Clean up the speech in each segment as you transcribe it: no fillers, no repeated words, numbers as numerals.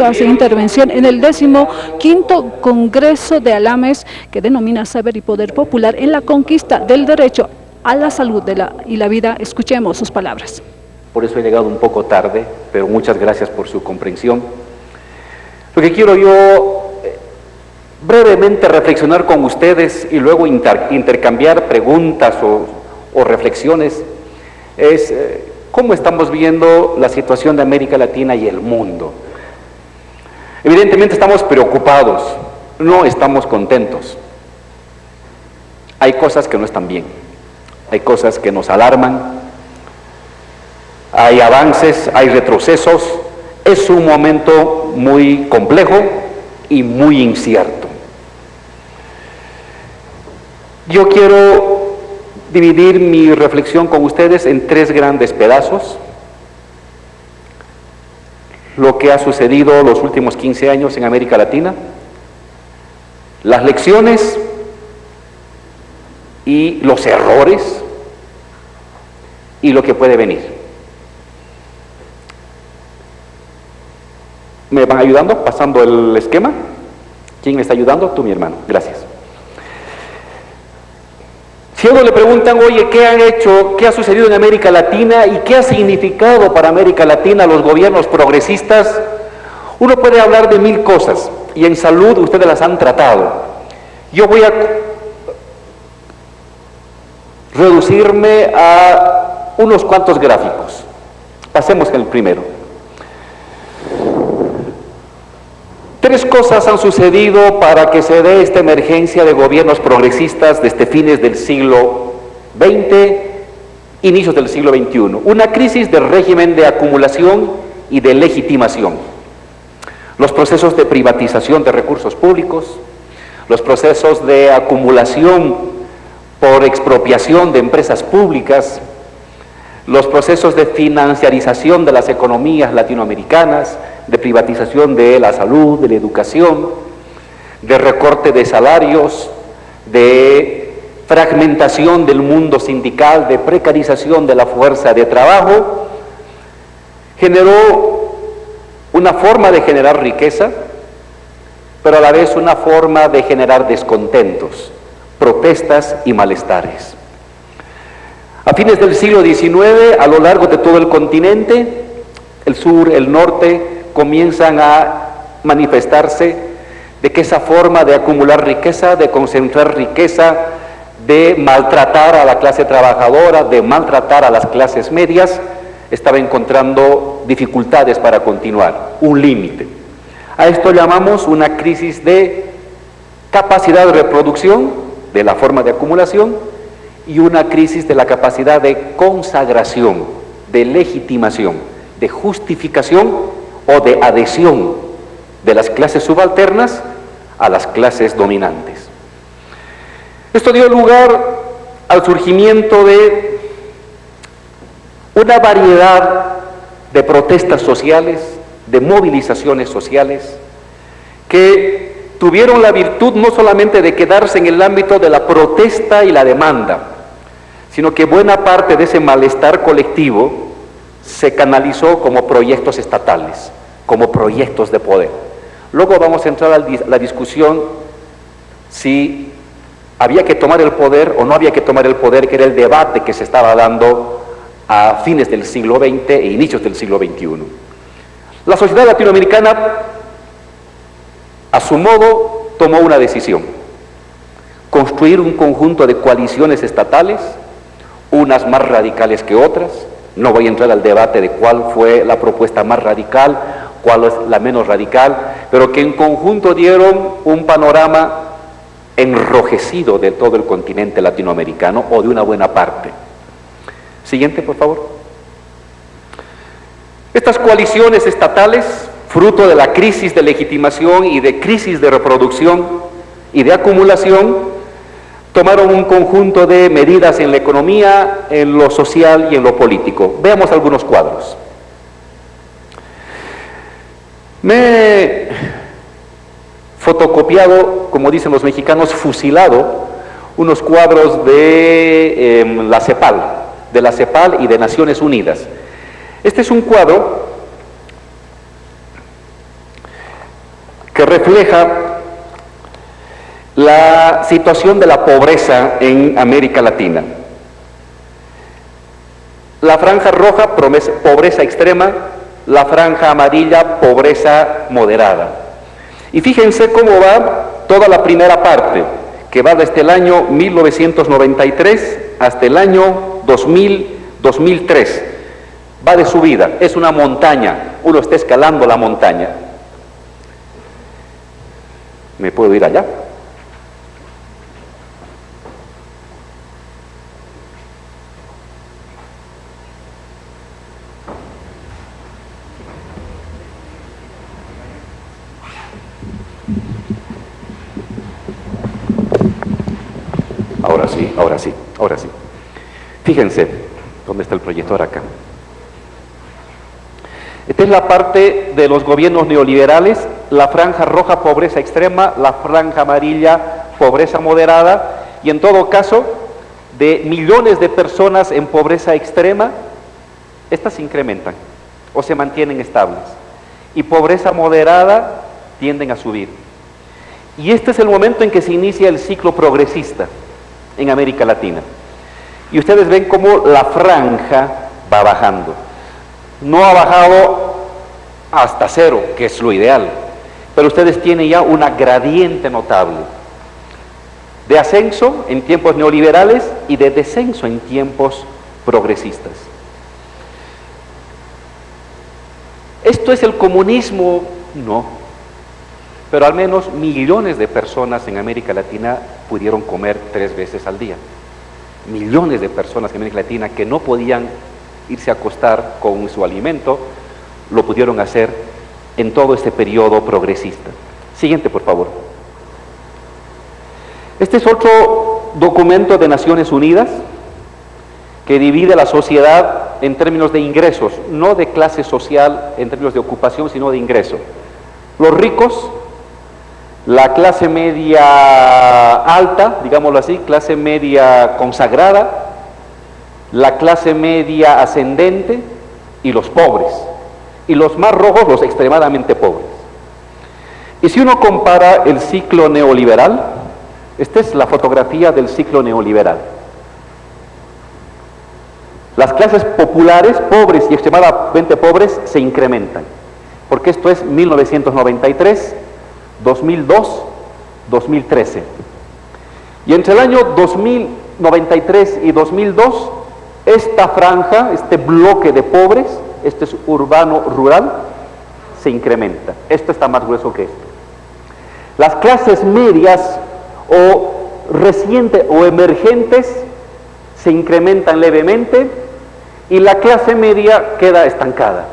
Hace intervención en el 15º Congreso de Alames, que denomina Saber y Poder Popular en la conquista del derecho a la salud y la vida. Escuchemos sus palabras. Por eso he llegado un poco tarde, pero muchas gracias por su comprensión. Lo que quiero yo brevemente reflexionar con ustedes y luego intercambiar preguntas o reflexiones es cómo estamos viendo la situación de América Latina y el mundo. Evidentemente estamos preocupados, no estamos contentos. Hay cosas que no están bien, hay cosas que nos alarman, hay avances, hay retrocesos. Es un momento muy complejo y muy incierto. Yo quiero dividir mi reflexión con ustedes en tres grandes pedazos. Lo que ha sucedido los últimos 15 años en América Latina, las lecciones y los errores y lo que puede venir. ¿Me van ayudando? Pasando el esquema. ¿Quién me está ayudando? Tú, mi hermano. Gracias. Si a uno le preguntan, oye, ¿qué han hecho? ¿Qué ha sucedido en América Latina? ¿Y qué ha significado para América Latina los gobiernos progresistas? Uno puede hablar de 1000 cosas, y en salud ustedes las han tratado. Yo voy a reducirme a unos cuantos gráficos. Pasemos el primero. 3 cosas han sucedido para que se dé esta emergencia de gobiernos progresistas desde fines del siglo XX, inicios del siglo XXI. Una crisis del régimen de acumulación y de legitimación. Los procesos de privatización de recursos públicos, los procesos de acumulación por expropiación de empresas públicas, los procesos de financiarización de las economías latinoamericanas, de privatización de la salud, de la educación, de recorte de salarios, de fragmentación del mundo sindical, de precarización de la fuerza de trabajo, generó una forma de generar riqueza, pero a la vez una forma de generar descontentos, protestas y malestares. A fines del siglo XIX, a lo largo de todo el continente, el sur, el norte, comienzan a manifestarse de que esa forma de acumular riqueza, de concentrar riqueza, de maltratar a la clase trabajadora, de maltratar a las clases medias, estaba encontrando dificultades para continuar, un límite. A esto llamamos una crisis de capacidad de reproducción, de la forma de acumulación, y una crisis de la capacidad de consagración, de legitimación, de justificación o de adhesión de las clases subalternas a las clases dominantes. Esto dio lugar al surgimiento de una variedad de protestas sociales, de movilizaciones sociales, que tuvieron la virtud no solamente de quedarse en el ámbito de la protesta y la demanda, sino que buena parte de ese malestar colectivo se canalizó como proyectos estatales, como proyectos de poder. Luego vamos a entrar a la discusión si había que tomar el poder o no había que tomar el poder, que era el debate que se estaba dando a fines del siglo XX e inicios del siglo XXI. La sociedad latinoamericana, a su modo, tomó una decisión: construir un conjunto de coaliciones estatales, unas más radicales que otras. No voy a entrar al debate de cuál fue la propuesta más radical, cuál es la menos radical, pero que en conjunto dieron un panorama enrojecido de todo el continente latinoamericano, o de una buena parte. Siguiente, por favor. Estas coaliciones estatales, fruto de la crisis de legitimación y de crisis de reproducción y de acumulación, tomaron un conjunto de medidas en la economía, en lo social y en lo político. Veamos algunos cuadros. Me he fotocopiado, como dicen los mexicanos, fusilado, unos cuadros de la CEPAL y de Naciones Unidas. Este es un cuadro que refleja la situación de la pobreza en América Latina. La franja roja, pobreza extrema; la franja amarilla, pobreza moderada. Y fíjense cómo va toda la primera parte, que va desde el año 1993 hasta el año 2003. Va de subida, es una montaña, uno está escalando la montaña. ¿Me puedo ir allá? Ahora sí. Fíjense, ¿dónde está el proyector acá? Esta es la parte de los gobiernos neoliberales: la franja roja, pobreza extrema; la franja amarilla, pobreza moderada. Y en todo caso, de millones de personas en pobreza extrema, estas se incrementan o se mantienen estables, y pobreza moderada tienden a subir. Y este es el momento en que se inicia el ciclo progresista en América Latina. Y ustedes ven cómo la franja va bajando. No ha bajado hasta cero, que es lo ideal, pero ustedes tienen ya una gradiente notable de ascenso en tiempos neoliberales y de descenso en tiempos progresistas. ¿Esto es el comunismo? No. Pero al menos millones de personas en América Latina pudieron comer 3 veces al día. Millones de personas en América Latina que no podían irse a acostar con su alimento, lo pudieron hacer en todo este periodo progresista. Siguiente, por favor. Este es otro documento de Naciones Unidas que divide la sociedad en términos de ingresos, no de clase social en términos de ocupación, sino de ingreso. Los ricos, la clase media alta, digámoslo así, clase media consagrada, la clase media ascendente y los pobres. Y los más rojos, los extremadamente pobres. Y si uno compara el ciclo neoliberal, esta es la fotografía del ciclo neoliberal. Las clases populares, pobres y extremadamente pobres, se incrementan, porque esto es 1993, 2002, 2013. Y entre el año 2093 y 2002, esta franja, este bloque de pobres, este es urbano-rural, se incrementa. Esto está más grueso que esto. Las clases medias o recientes o emergentes se incrementan levemente y la clase media queda estancada.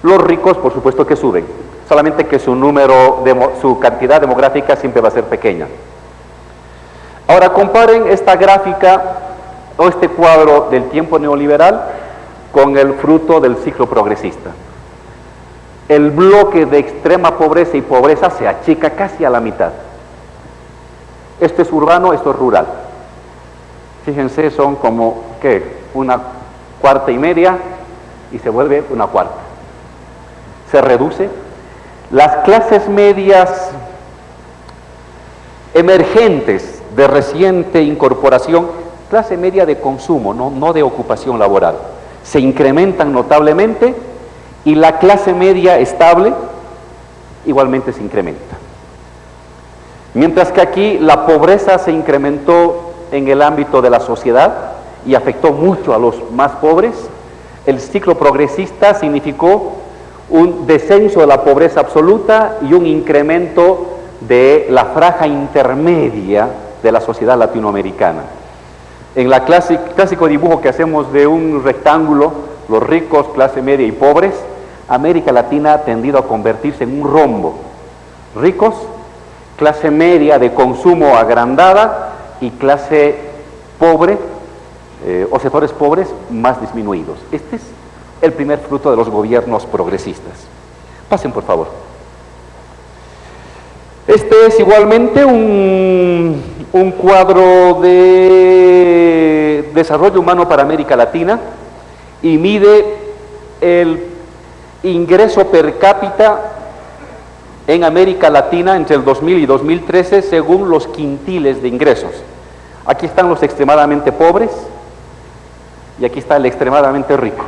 Los ricos, por supuesto, que suben, solamente que su cantidad demográfica siempre va a ser pequeña. Ahora comparen esta gráfica o este cuadro del tiempo neoliberal con el fruto del ciclo progresista. El bloque de extrema pobreza y pobreza se achica casi a la mitad. Esto es urbano, esto es rural. Fíjense, son como, ¿qué? Una cuarta y media y se vuelve una cuarta. Se reduce. Las clases medias emergentes de reciente incorporación, clase media de consumo, no de ocupación laboral, se incrementan notablemente, y la clase media estable igualmente se incrementa. Mientras que aquí la pobreza se incrementó en el ámbito de la sociedad y afectó mucho a los más pobres, el ciclo progresista significó un descenso de la pobreza absoluta y un incremento de la franja intermedia de la sociedad latinoamericana. En la clásico dibujo que hacemos de un rectángulo, los ricos, clase media y pobres, América Latina ha tendido a convertirse en un rombo. Ricos, clase media de consumo agrandada y clase pobre o sectores pobres más disminuidos. Este es el primer fruto de los gobiernos progresistas. Pasen, por favor. Este es igualmente un cuadro de desarrollo humano para América Latina y mide el ingreso per cápita en América Latina entre el 2000 y 2013 según los quintiles de ingresos. Aquí están los extremadamente pobres y aquí está el extremadamente rico.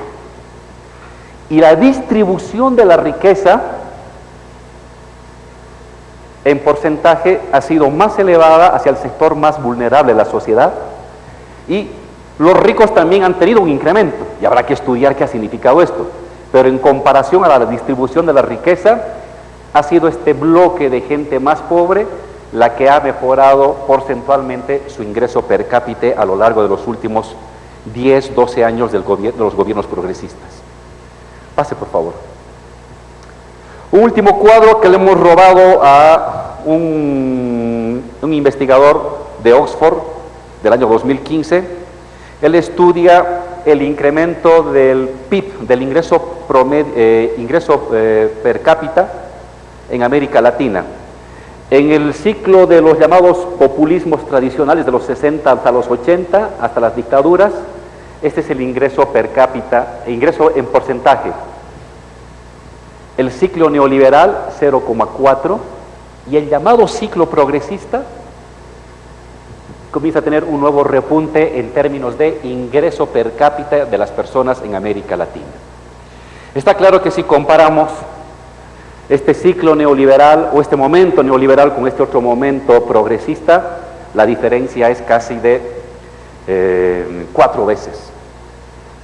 Y la distribución de la riqueza en porcentaje ha sido más elevada hacia el sector más vulnerable de la sociedad, y los ricos también han tenido un incremento, y habrá que estudiar qué ha significado esto, pero en comparación a la distribución de la riqueza, ha sido este bloque de gente más pobre la que ha mejorado porcentualmente su ingreso per cápita a lo largo de los últimos 10, 12 años de los gobiernos progresistas. Pase, por favor. Un último cuadro que le hemos robado a un investigador de Oxford del año 2015. Él estudia el incremento del PIB, del ingreso per cápita en América Latina. En el ciclo de los llamados populismos tradicionales de los 60 hasta los 80, hasta las dictaduras, este es el ingreso per cápita, ingreso en porcentaje. El ciclo neoliberal, 0,4, y el llamado ciclo progresista comienza a tener un nuevo repunte en términos de ingreso per cápita de las personas en América Latina. Está claro que si comparamos este ciclo neoliberal o este momento neoliberal con este otro momento progresista, la diferencia es casi de 4 veces.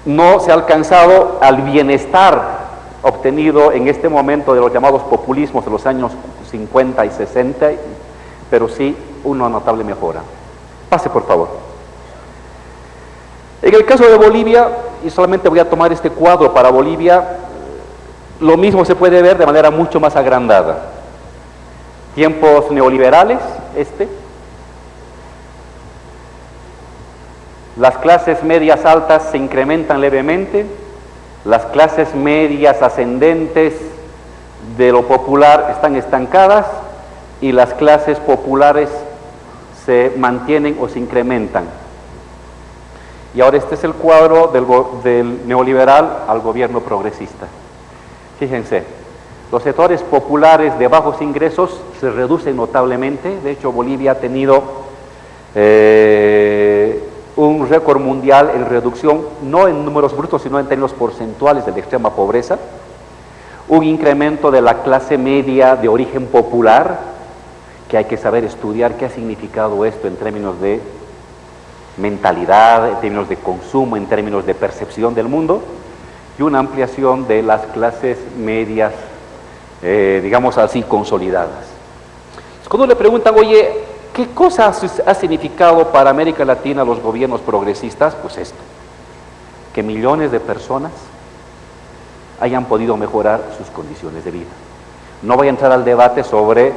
No se ha alcanzado al bienestar obtenido en este momento de los llamados populismos de los años 50 y 60, pero sí una notable mejora. Pase, por favor. En el caso de Bolivia, y solamente voy a tomar este cuadro para Bolivia, lo mismo se puede ver de manera mucho más agrandada. Tiempos neoliberales, las clases medias altas se incrementan levemente, las clases medias ascendentes de lo popular están estancadas y las clases populares se mantienen o se incrementan. Y ahora este es el cuadro del neoliberal al gobierno progresista. Fíjense, los sectores populares de bajos ingresos se reducen notablemente. De hecho, Bolivia ha tenido un récord mundial en reducción, no en números brutos, sino en términos porcentuales de la extrema pobreza. Un incremento de la clase media de origen popular, que hay que saber estudiar qué ha significado esto en términos de mentalidad, en términos de consumo, en términos de percepción del mundo, y una ampliación de las clases medias, digamos así, consolidadas. Cuando le preguntan, oye, ¿qué cosa ha significado para América Latina los gobiernos progresistas? Pues esto, que millones de personas hayan podido mejorar sus condiciones de vida. No voy a entrar al debate sobre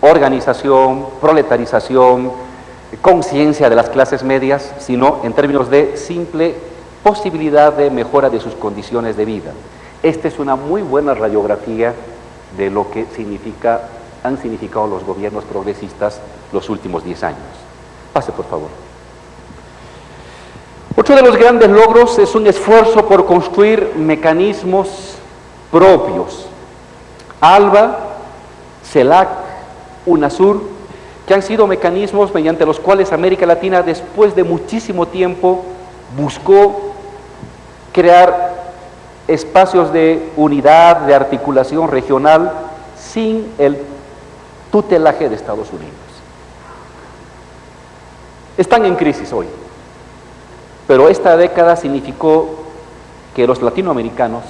organización, proletarización, conciencia de las clases medias, sino en términos de simple posibilidad de mejora de sus condiciones de vida. Esta es una muy buena radiografía de lo que han significado los gobiernos progresistas los últimos 10 años. Pase, por favor. Otro de los grandes logros es un esfuerzo por construir mecanismos propios. ALBA, CELAC, UNASUR, que han sido mecanismos mediante los cuales América Latina, después de muchísimo tiempo, buscó crear espacios de unidad, de articulación regional, sin el tutelaje de Estados Unidos. Están en crisis hoy, pero esta década significó que los latinoamericanos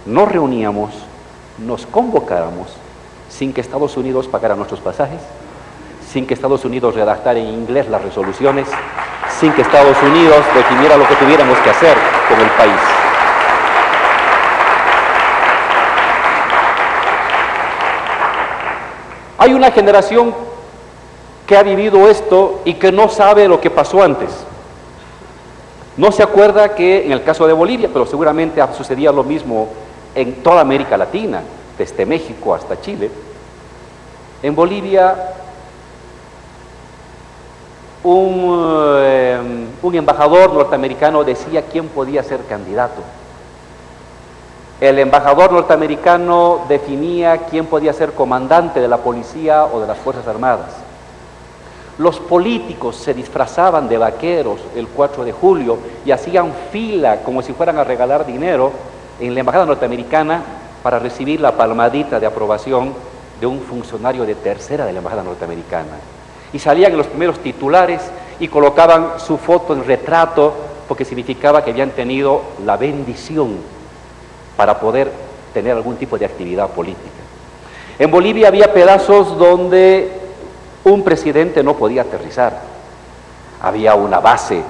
nos reuníamos, nos convocáramos, sin que Estados Unidos pagara nuestros pasajes, sin que Estados Unidos redactara en inglés las resoluciones, sin que Estados Unidos definiera lo que tuviéramos que hacer con el país. Hay una generación que ha vivido esto y que no sabe lo que pasó antes. No se acuerda que en el caso de Bolivia, pero seguramente sucedía lo mismo en toda América Latina, desde México hasta Chile. En Bolivia, un embajador norteamericano decía quién podía ser candidato. El embajador norteamericano definía quién podía ser comandante de la policía o de las Fuerzas Armadas. Los políticos se disfrazaban de vaqueros el 4 de julio y hacían fila como si fueran a regalar dinero en la embajada norteamericana para recibir la palmadita de aprobación de un funcionario de tercera de la embajada norteamericana. Y salían en los primeros titulares y colocaban su foto en retrato porque significaba que habían tenido la bendición para poder tener algún tipo de actividad política. En Bolivia había pedazos donde un presidente no podía aterrizar. Había una base,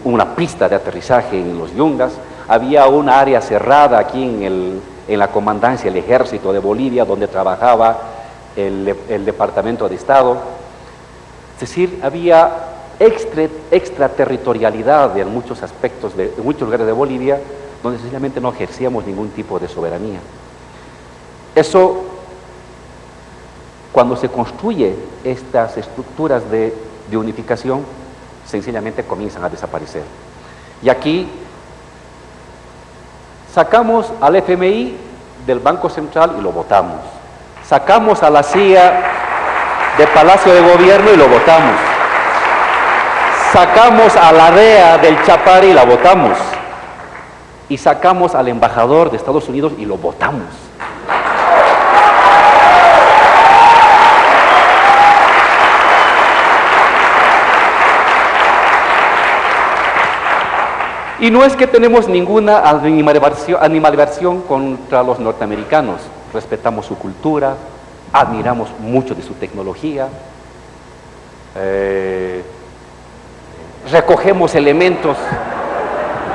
una pista de aterrizaje en los Yungas, había una área cerrada aquí en la comandancia del Ejército de Bolivia, donde trabajaba el Departamento de Estado. Es decir, había extraterritorialidad en muchos aspectos, en muchos lugares de Bolivia, donde sencillamente no ejercíamos ningún tipo de soberanía. Eso, cuando se construye estas estructuras de unificación, sencillamente comienzan a desaparecer. Y aquí sacamos al FMI del Banco Central y lo votamos. Sacamos a la CIA de Palacio de Gobierno y lo votamos. Sacamos a la DEA del Chapare y la votamos. Y sacamos al embajador de Estados Unidos y lo votamos. Y no es que tenemos ninguna animadversión contra los norteamericanos. Respetamos su cultura, admiramos mucho de su tecnología, recogemos elementos.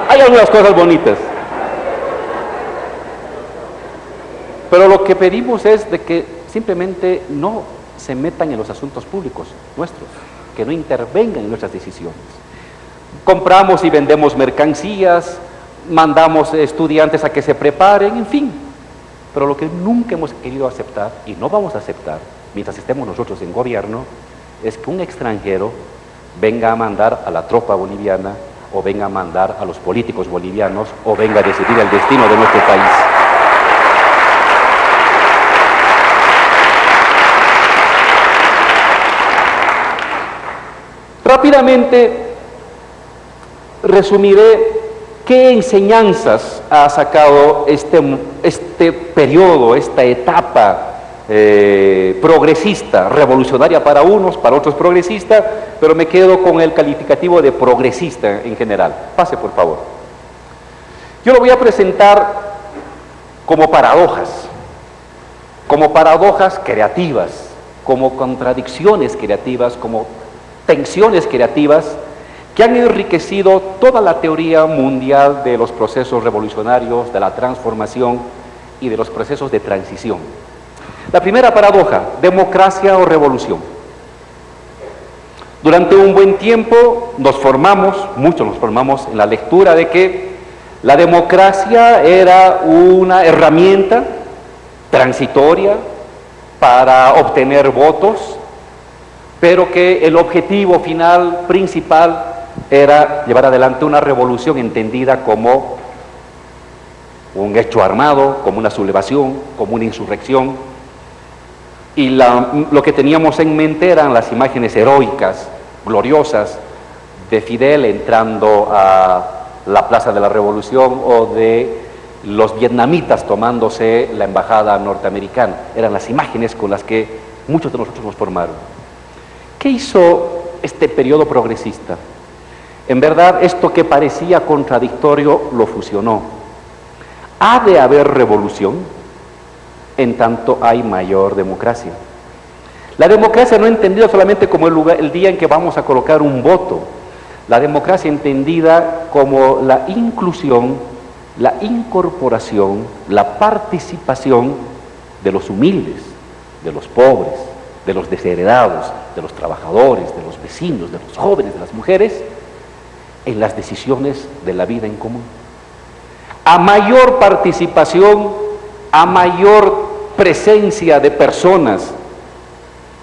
Hay algunas cosas bonitas. Pero lo que pedimos es de que simplemente no se metan en los asuntos públicos nuestros, que no intervengan en nuestras decisiones. Compramos y vendemos mercancías, mandamos estudiantes a que se preparen, en fin. Pero lo que nunca hemos querido aceptar, y no vamos a aceptar, mientras estemos nosotros en gobierno, es que un extranjero venga a mandar a la tropa boliviana, o venga a mandar a los políticos bolivianos, o venga a decidir el destino de nuestro país. Rápidamente resumiré qué enseñanzas ha sacado este periodo, esta etapa progresista, revolucionaria para unos, para otros progresista, pero me quedo con el calificativo de progresista en general. Pase, por favor. Yo lo voy a presentar como paradojas creativas, como contradicciones creativas, como tensiones creativas que han enriquecido toda la teoría mundial de los procesos revolucionarios, de la transformación y de los procesos de transición. La primera paradoja, democracia o revolución. Durante un buen tiempo muchos nos formamos en la lectura de que la democracia era una herramienta transitoria para obtener votos, pero que el objetivo final, principal, era llevar adelante una revolución entendida como un hecho armado, como una sublevación, como una insurrección. Y lo que teníamos en mente eran las imágenes heroicas, gloriosas, de Fidel entrando a la Plaza de la Revolución o de los vietnamitas tomándose la embajada norteamericana. Eran las imágenes con las que muchos de nosotros nos formaron. ¿Qué hizo este periodo progresista? En verdad, esto que parecía contradictorio lo fusionó. ¿Ha de haber revolución en tanto hay mayor democracia? La democracia no entendida solamente como el día en que vamos a colocar un voto. La democracia entendida como la inclusión, la incorporación, la participación de los humildes, de los pobres, de los desheredados, de los trabajadores, de los vecinos, de los jóvenes, de las mujeres, en las decisiones de la vida en común. A mayor participación, a mayor presencia de personas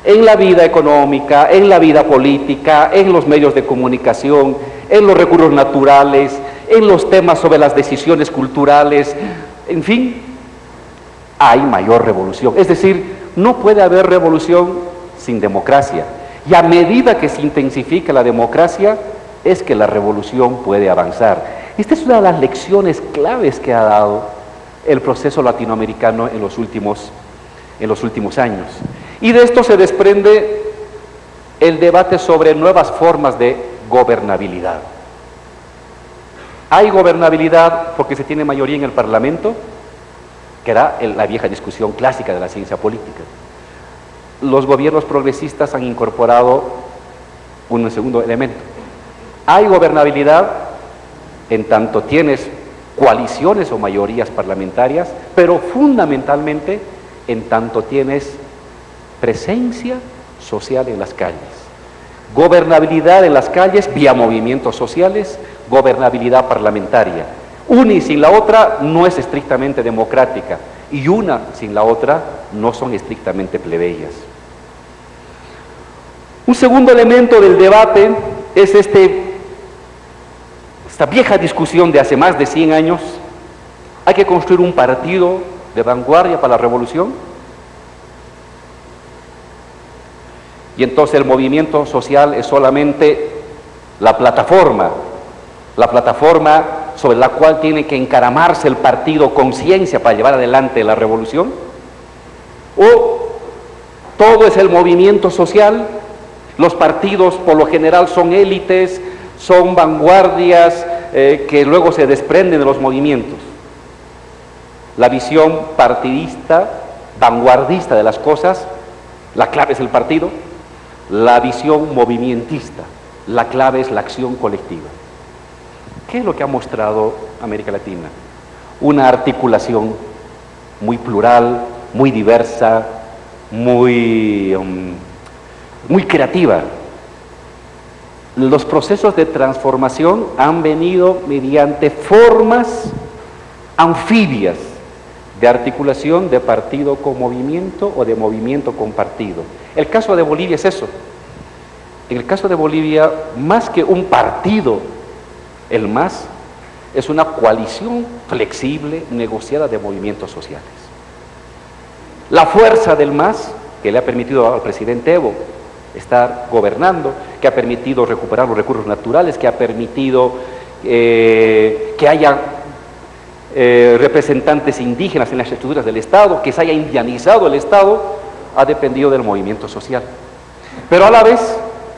en la vida económica, en la vida política, en los medios de comunicación, en los recursos naturales, en los temas sobre las decisiones culturales, En fin, hay mayor revolución. Es decir, no puede haber revolución sin democracia. Y a medida que se intensifica la democracia, es que la revolución puede avanzar. Esta es una de las lecciones claves que ha dado el proceso latinoamericano en los últimos años. Y de esto se desprende el debate sobre nuevas formas de gobernabilidad. Hay gobernabilidad porque se tiene mayoría en el Parlamento, que era la vieja discusión clásica de la ciencia política. Los gobiernos progresistas han incorporado un segundo elemento. Hay gobernabilidad en tanto tienes coaliciones o mayorías parlamentarias, pero fundamentalmente en tanto tienes presencia social en las calles. Gobernabilidad en las calles vía movimientos sociales, gobernabilidad parlamentaria. Una y sin la otra no es estrictamente democrática, y una sin la otra no son estrictamente plebeyas. Un segundo elemento del debate es esta vieja discusión de hace más de 100 años. ¿Hay que construir un partido de vanguardia para la revolución? Y entonces el movimiento social es solamente la plataforma sobre la cual tiene que encaramarse el partido conciencia para llevar adelante la revolución. ¿O todo es el movimiento social? Los partidos por lo general son élites, son vanguardias que luego se desprenden de los movimientos. La visión partidista, vanguardista de las cosas, la clave es el partido. La visión movimentista, la clave es la acción colectiva. ¿Qué es lo que ha mostrado América Latina? Una articulación muy plural, muy diversa, muy creativa. Los procesos de transformación han venido mediante formas anfibias de articulación de partido con movimiento o de movimiento con partido. El caso de Bolivia es eso. En el caso de Bolivia, más que un partido, el MAS es una coalición flexible, negociada de movimientos sociales. La fuerza del MAS, que le ha permitido al presidente Evo estar gobernando, que ha permitido recuperar los recursos naturales, que ha permitido que haya representantes indígenas en las estructuras del Estado, que se haya indianizado el Estado, ha dependido del movimiento social. Pero a la vez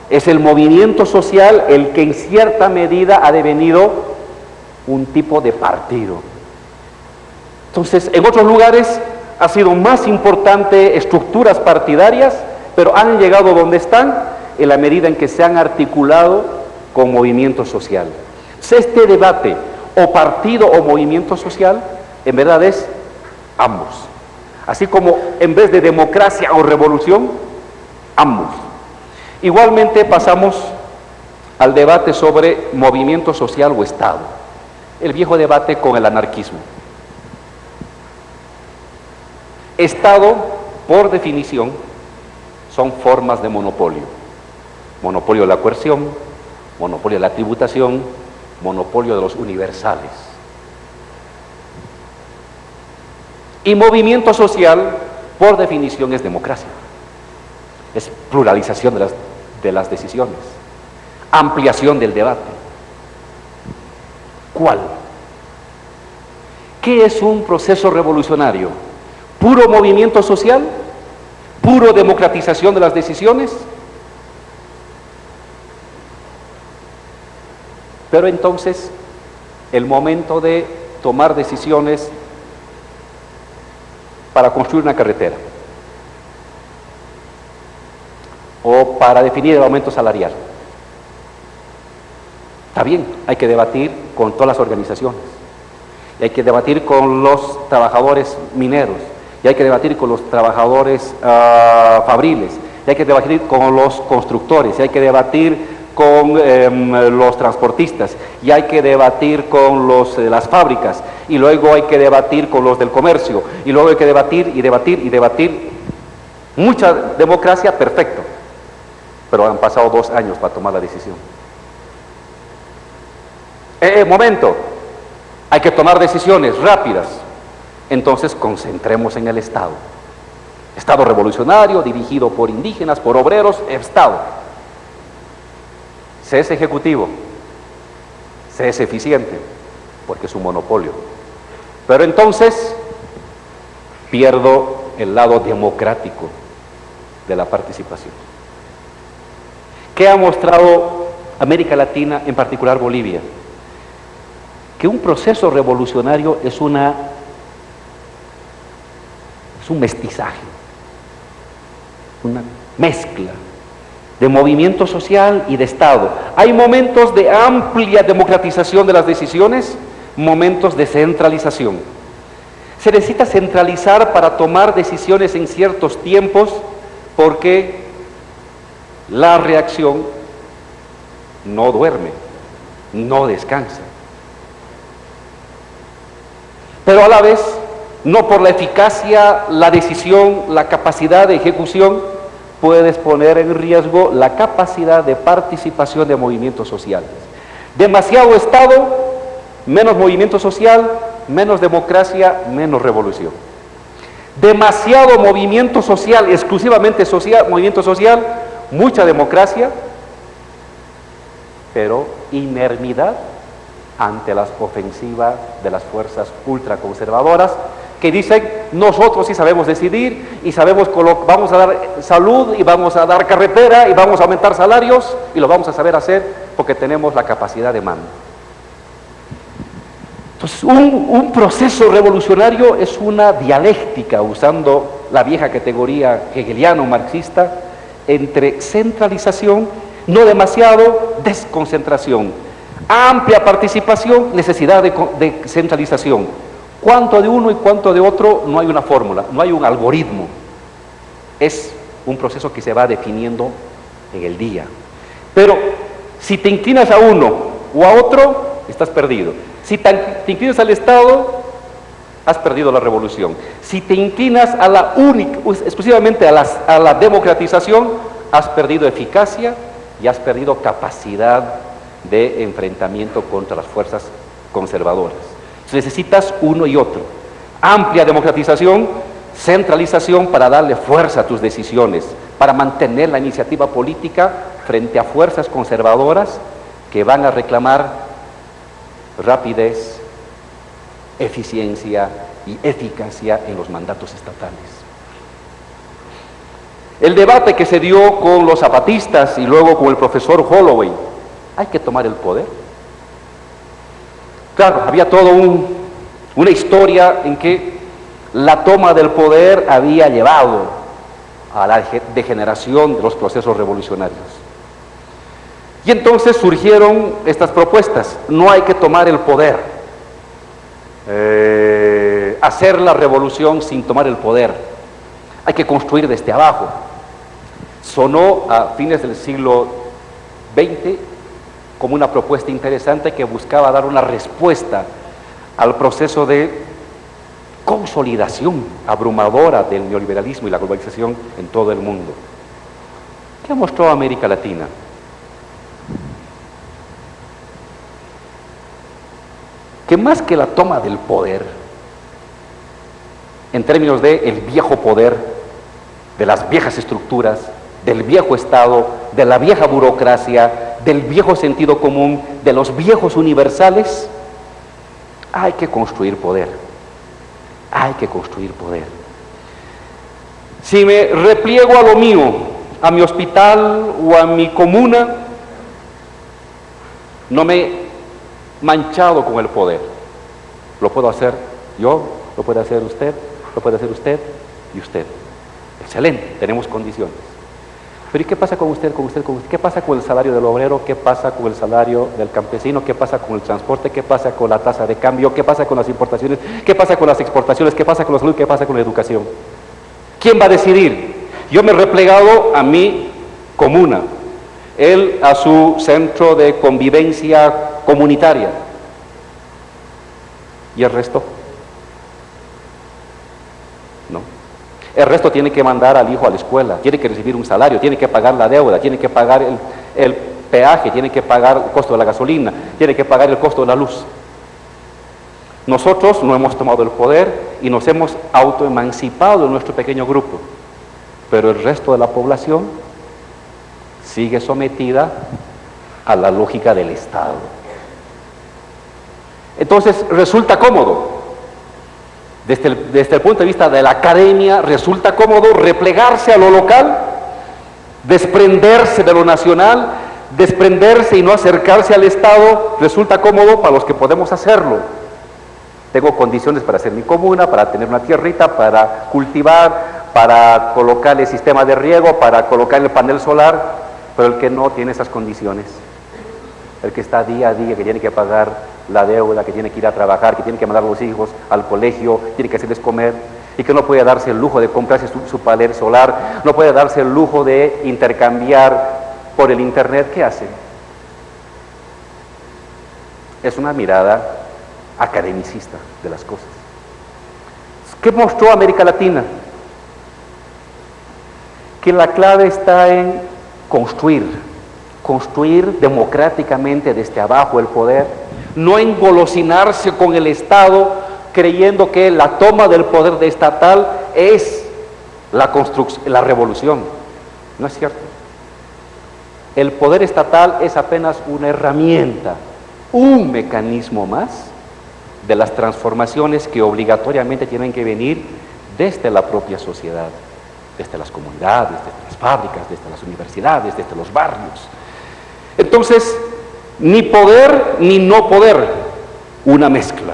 es el movimiento social el que en cierta medida ha devenido un tipo de partido. Entonces, en otros lugares ha sido más importante estructuras partidarias, pero han llegado donde están en la medida en que se han articulado con movimiento social. Este debate, o partido o movimiento social, en verdad es ambos. Así como en vez de democracia o revolución, ambos. Igualmente pasamos al debate sobre movimiento social o Estado. El viejo debate con el anarquismo. Estado, por definición, son formas de monopolio. Monopolio de la coerción, monopolio de la tributación, monopolio de los universales. Y movimiento social, por definición, es democracia. Es pluralización de las decisiones, ampliación del debate. ¿Cuál? ¿Qué es un proceso revolucionario? ¿Puro movimiento social? ¿Puro democratización de las decisiones? Pero entonces, el momento de tomar decisiones para construir una carretera o para definir el aumento salarial. Está bien, hay que debatir con todas las organizaciones, y hay que debatir con los trabajadores mineros, y hay que debatir con los trabajadores fabriles, y hay que debatir con los constructores, y hay que debatir con los transportistas, y hay que debatir con los de las fábricas, y luego hay que debatir con los del comercio, y luego hay que debatir y debatir y debatir. Mucha democracia, perfecto, pero han pasado 2 años para tomar la decisión. Momento, hay que tomar decisiones rápidas. Entonces concentremos en el Estado. Estado revolucionario, dirigido por indígenas, por obreros, Estado. Se es ejecutivo, se es eficiente, porque es un monopolio. Pero entonces pierdo el lado democrático de la participación. ¿Qué ha mostrado América Latina, en particular Bolivia? Que un proceso revolucionario es un mestizaje, una mezcla de movimiento social y de Estado. Hay momentos de amplia democratización de las decisiones, momentos de centralización. Se necesita centralizar para tomar decisiones en ciertos tiempos, porque la reacción no duerme, no descansa. Pero a la vez, no por la eficacia, la decisión, la capacidad de ejecución, puedes poner en riesgo la capacidad de participación de movimientos sociales. Demasiado Estado, menos movimiento social, menos democracia, menos revolución. Demasiado movimiento social, exclusivamente social, movimiento social, mucha democracia, pero inermidad ante las ofensivas de las fuerzas ultraconservadoras que dicen: nosotros sí sabemos decidir y sabemos vamos a dar salud y vamos a dar carretera y vamos a aumentar salarios y lo vamos a saber hacer porque tenemos la capacidad de mando. Entonces, un proceso revolucionario es una dialéctica, usando la vieja categoría hegeliano-marxista, entre centralización, no demasiado, desconcentración, amplia participación, necesidad de centralización. Cuánto de uno y cuánto de otro, no hay una fórmula, no hay un algoritmo. Es un proceso que se va definiendo en el día. Pero si te inclinas a uno o a otro, estás perdido. Si te inclinas al Estado, has perdido la revolución. Si te inclinas a la única, exclusivamente a la democratización, has perdido eficacia y has perdido capacidad de enfrentamiento contra las fuerzas conservadoras. Necesitas uno y otro. Amplia democratización, centralización para darle fuerza a tus decisiones, para mantener la iniciativa política frente a fuerzas conservadoras que van a reclamar rapidez, eficiencia y eficacia en los mandatos estatales. El debate que se dio con los zapatistas y luego con el profesor Holloway: ¿hay que tomar el poder? Claro, había toda una historia en que la toma del poder había llevado a la degeneración de los procesos revolucionarios. Y entonces surgieron estas propuestas: no hay que tomar el poder, hacer la revolución sin tomar el poder, hay que construir desde abajo. Sonó a fines del siglo XX como una propuesta interesante que buscaba dar una respuesta al proceso de consolidación abrumadora del neoliberalismo y la globalización en todo el mundo. ¿Qué mostró América Latina? Que más que la toma del poder, en términos de el viejo poder, de las viejas estructuras, del viejo Estado, de la vieja burocracia, del viejo sentido común, de los viejos universales, hay que construir poder. Hay que construir poder. Si me repliego a lo mío, a mi hospital o a mi comuna, no me he manchado con el poder. Lo puedo hacer yo, lo puede hacer usted, lo puede hacer usted y usted. Excelente, tenemos condiciones. Pero ¿y qué pasa con usted, con usted, con usted? ¿Qué pasa con el salario del obrero? ¿Qué pasa con el salario del campesino? ¿Qué pasa con el transporte? ¿Qué pasa con la tasa de cambio? ¿Qué pasa con las importaciones? ¿Qué pasa con las exportaciones? ¿Qué pasa con la salud? ¿Qué pasa con la educación? ¿Quién va a decidir? Yo me he replegado a mi comuna, él a su centro de convivencia comunitaria. ¿Y el resto? No. El resto tiene que mandar al hijo a la escuela, tiene que recibir un salario, tiene que pagar la deuda, tiene que pagar el peaje, tiene que pagar el costo de la gasolina, tiene que pagar el costo de la luz. Nosotros no hemos tomado el poder y nos hemos autoemancipado en nuestro pequeño grupo, pero el resto de la población sigue sometida a la lógica del Estado. Entonces resulta cómodo, desde el punto de vista de la academia, resulta cómodo replegarse a lo local, desprenderse de lo nacional, desprenderse y no acercarse al Estado. Resulta cómodo para los que podemos hacerlo. Tengo condiciones para hacer mi comuna, para tener una tierrita, para cultivar, para colocar el sistema de riego, para colocar el panel solar, pero el que no tiene esas condiciones, el que está día a día, que tiene que pagar la deuda, que tiene que ir a trabajar, que tiene que mandar a los hijos al colegio, tiene que hacerles comer, y que no puede darse el lujo de comprarse su panel solar, no puede darse el lujo de intercambiar por el internet, ¿qué hace? Es una mirada academicista de las cosas. ¿Qué mostró América Latina? Que la clave está en construir democráticamente desde abajo el poder, no engolosinarse con el Estado creyendo que la toma del poder estatal es la revolución. No es cierto. El poder estatal es apenas una herramienta, un mecanismo más de las transformaciones que obligatoriamente tienen que venir desde la propia sociedad, desde las comunidades, desde las fábricas, desde las universidades, desde los barrios. Entonces, ni poder ni no poder, una mezcla,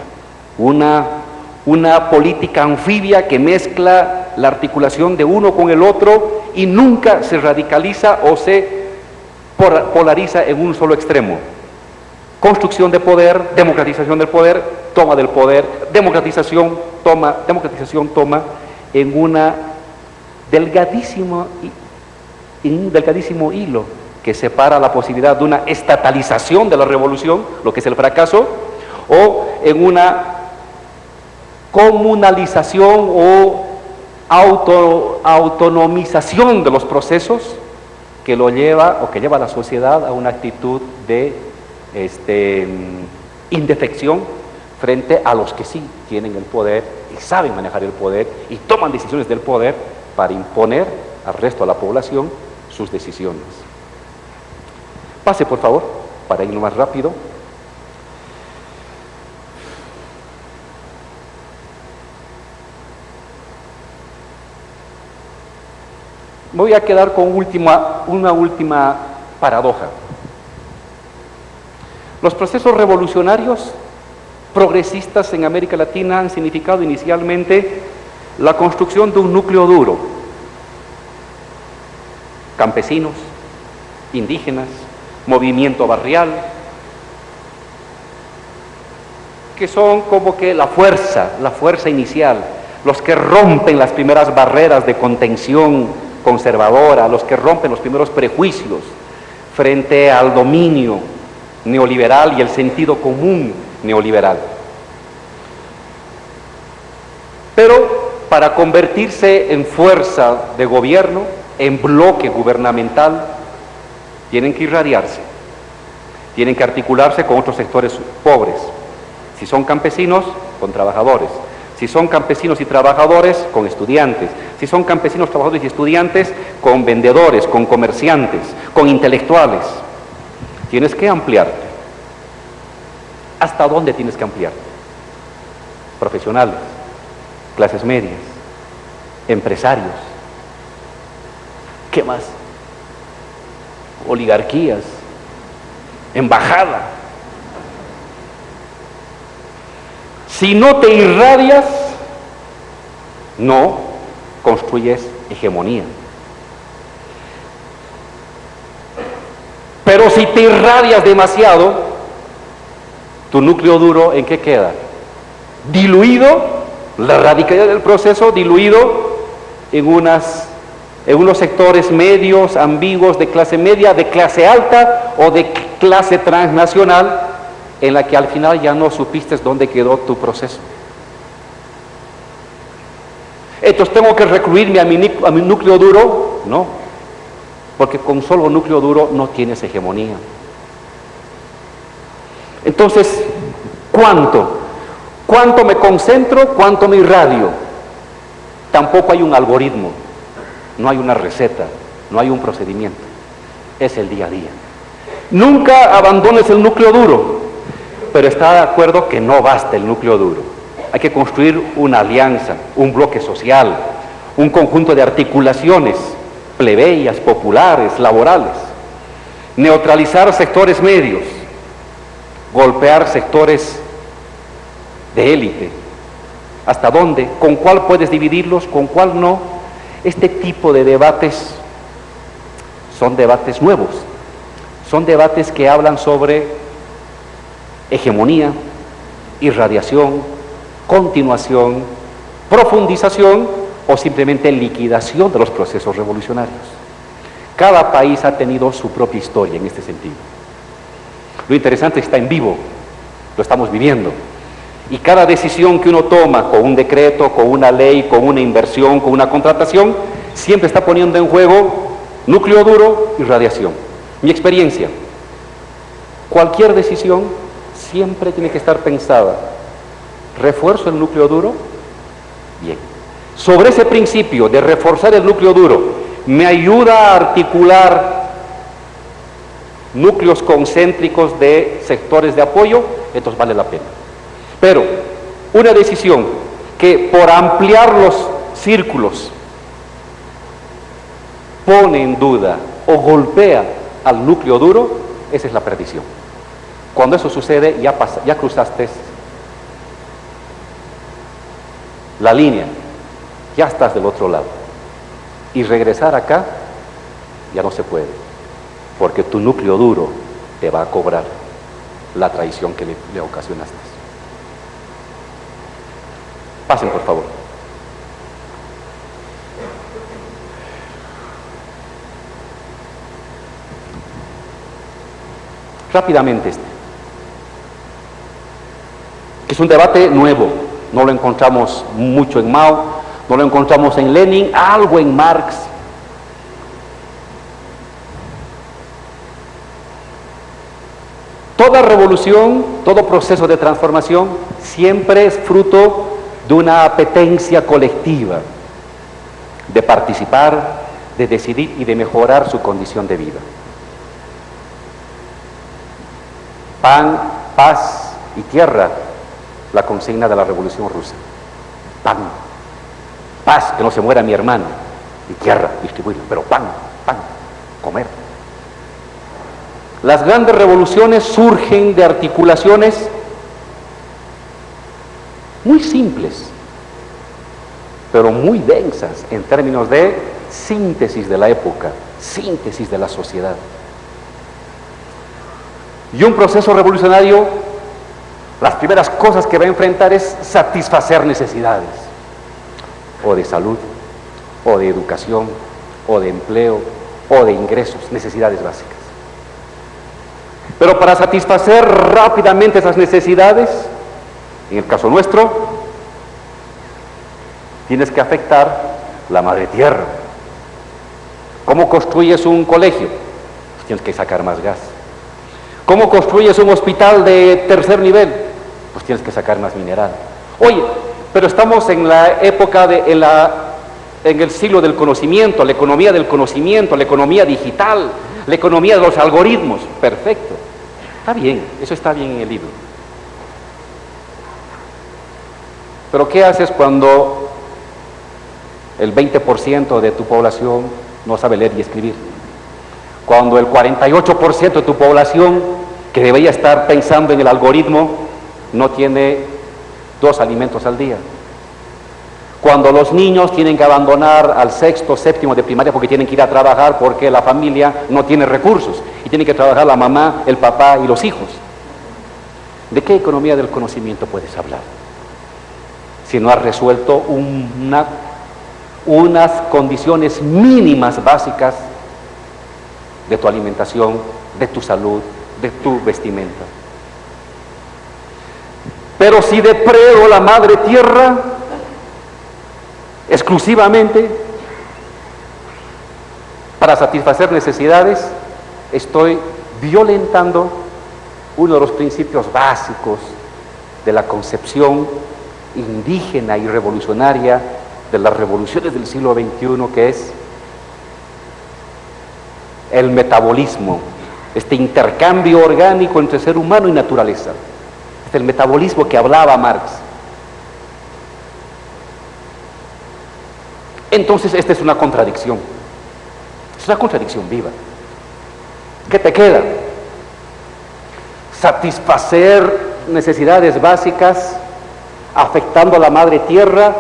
una política anfibia que mezcla la articulación de uno con el otro y nunca se radicaliza o se polariza en un solo extremo. Construcción de poder, democratización del poder, toma del poder, democratización, toma en un delgadísimo hilo que separa la posibilidad de una estatalización de la revolución, lo que es el fracaso, o en una comunalización o autonomización de los procesos que lleva a la sociedad a una actitud de indefección frente a los que sí tienen el poder y saben manejar el poder y toman decisiones del poder para imponer al resto de la población sus decisiones. Pase, por favor, para ir más rápido. Me voy a quedar con una última paradoja. Los procesos revolucionarios progresistas en América Latina han significado inicialmente la construcción de un núcleo duro. Campesinos, indígenas, movimiento barrial, que son como que la fuerza inicial, los que rompen las primeras barreras de contención conservadora, los que rompen los primeros prejuicios frente al dominio neoliberal y el sentido común neoliberal. Pero para convertirse en fuerza de gobierno, en bloque gubernamental, tienen que irradiarse, tienen que articularse con otros sectores pobres. Si son campesinos, con trabajadores. Si son campesinos y trabajadores, con estudiantes. Si son campesinos, trabajadores y estudiantes, con vendedores, con comerciantes, con intelectuales. Tienes que ampliarte. ¿Hasta dónde tienes que ampliarte? Profesionales, clases medias, empresarios. ¿Qué más? Oligarquías, embajada. Si no te irradias, no construyes hegemonía. Pero si te irradias demasiado, tu núcleo duro, ¿en qué queda? Diluido, la radicalidad del proceso, diluido en unos sectores medios, ambiguos, de clase media, de clase alta o de clase transnacional, en la que al final ya no supiste dónde quedó tu proceso. Entonces, ¿tengo que recluirme a mi núcleo duro? No, porque con solo núcleo duro no tienes hegemonía. Entonces, ¿cuánto? ¿Cuánto me concentro? ¿Cuánto me irradio? Tampoco hay un algoritmo, no hay una receta, no hay un procedimiento. Es el día a día. Nunca abandones el núcleo duro, pero está de acuerdo que no basta el núcleo duro. Hay que construir una alianza, un bloque social, un conjunto de articulaciones plebeyas, populares, laborales. Neutralizar sectores medios, golpear sectores de élite. ¿Hasta dónde? ¿Con cuál puedes dividirlos? ¿Con cuál no? Este tipo de debates son debates nuevos, son debates que hablan sobre hegemonía, irradiación, continuación, profundización o simplemente liquidación de los procesos revolucionarios. Cada país ha tenido su propia historia en este sentido. Lo interesante es que está en vivo, lo estamos viviendo. Y cada decisión que uno toma con un decreto, con una ley, con una inversión, con una contratación, siempre está poniendo en juego núcleo duro y radiación. Mi experiencia, cualquier decisión siempre tiene que estar pensada. ¿Refuerzo el núcleo duro? Bien. Sobre ese principio de reforzar el núcleo duro, me ayuda a articular núcleos concéntricos de sectores de apoyo, entonces vale la pena. Pero una decisión que por ampliar los círculos pone en duda o golpea al núcleo duro, esa es la perdición. Cuando eso sucede, ya cruzaste la línea, ya estás del otro lado. Y regresar acá ya no se puede, porque tu núcleo duro te va a cobrar la traición que le ocasionaste. Pasen, por favor. Rápidamente que es un debate nuevo, no lo encontramos mucho en Mao, no lo encontramos en Lenin, algo en Marx. Toda revolución, todo proceso de transformación siempre es fruto de una apetencia colectiva, de participar, de decidir y de mejorar su condición de vida. Pan, paz y tierra, la consigna de la Revolución Rusa. Pan, paz, que no se muera mi hermano, y tierra, distribuirla, pero pan, comer. Las grandes revoluciones surgen de articulaciones muy simples, pero muy densas en términos de síntesis de la época, síntesis de la sociedad. Y un proceso revolucionario, las primeras cosas que va a enfrentar es satisfacer necesidades, o de salud, o de educación, o de empleo, o de ingresos, necesidades básicas. Pero para satisfacer rápidamente esas necesidades, en el caso nuestro, tienes que afectar la madre tierra. ¿Cómo construyes un colegio? Pues tienes que sacar más gas. ¿Cómo construyes un hospital de tercer nivel? Pues tienes que sacar más mineral. Oye, pero estamos en la época en el siglo del conocimiento, la economía del conocimiento, la economía digital, la economía de los algoritmos. Perfecto. Está bien, eso está bien en el libro. Pero ¿qué haces cuando el 20% de tu población no sabe leer y escribir? Cuando el 48% de tu población, que debería estar pensando en el algoritmo, no tiene 2 alimentos al día. Cuando los niños tienen que abandonar al 6º, 7º de primaria porque tienen que ir a trabajar porque la familia no tiene recursos y tiene que trabajar la mamá, el papá y los hijos. ¿De qué economía del conocimiento puedes hablar? Si no has resuelto unas condiciones mínimas básicas de tu alimentación, de tu salud, de tu vestimenta. Pero si depredo la madre tierra exclusivamente para satisfacer necesidades, estoy violentando uno de los principios básicos de la concepción indígena y revolucionaria de las revoluciones del siglo XXI, que es el metabolismo, este intercambio orgánico entre ser humano y naturaleza. Es el metabolismo que hablaba Marx. Entonces, esta es una contradicción. Es una contradicción viva. ¿Qué te queda? Satisfacer necesidades básicas afectando a la madre tierra,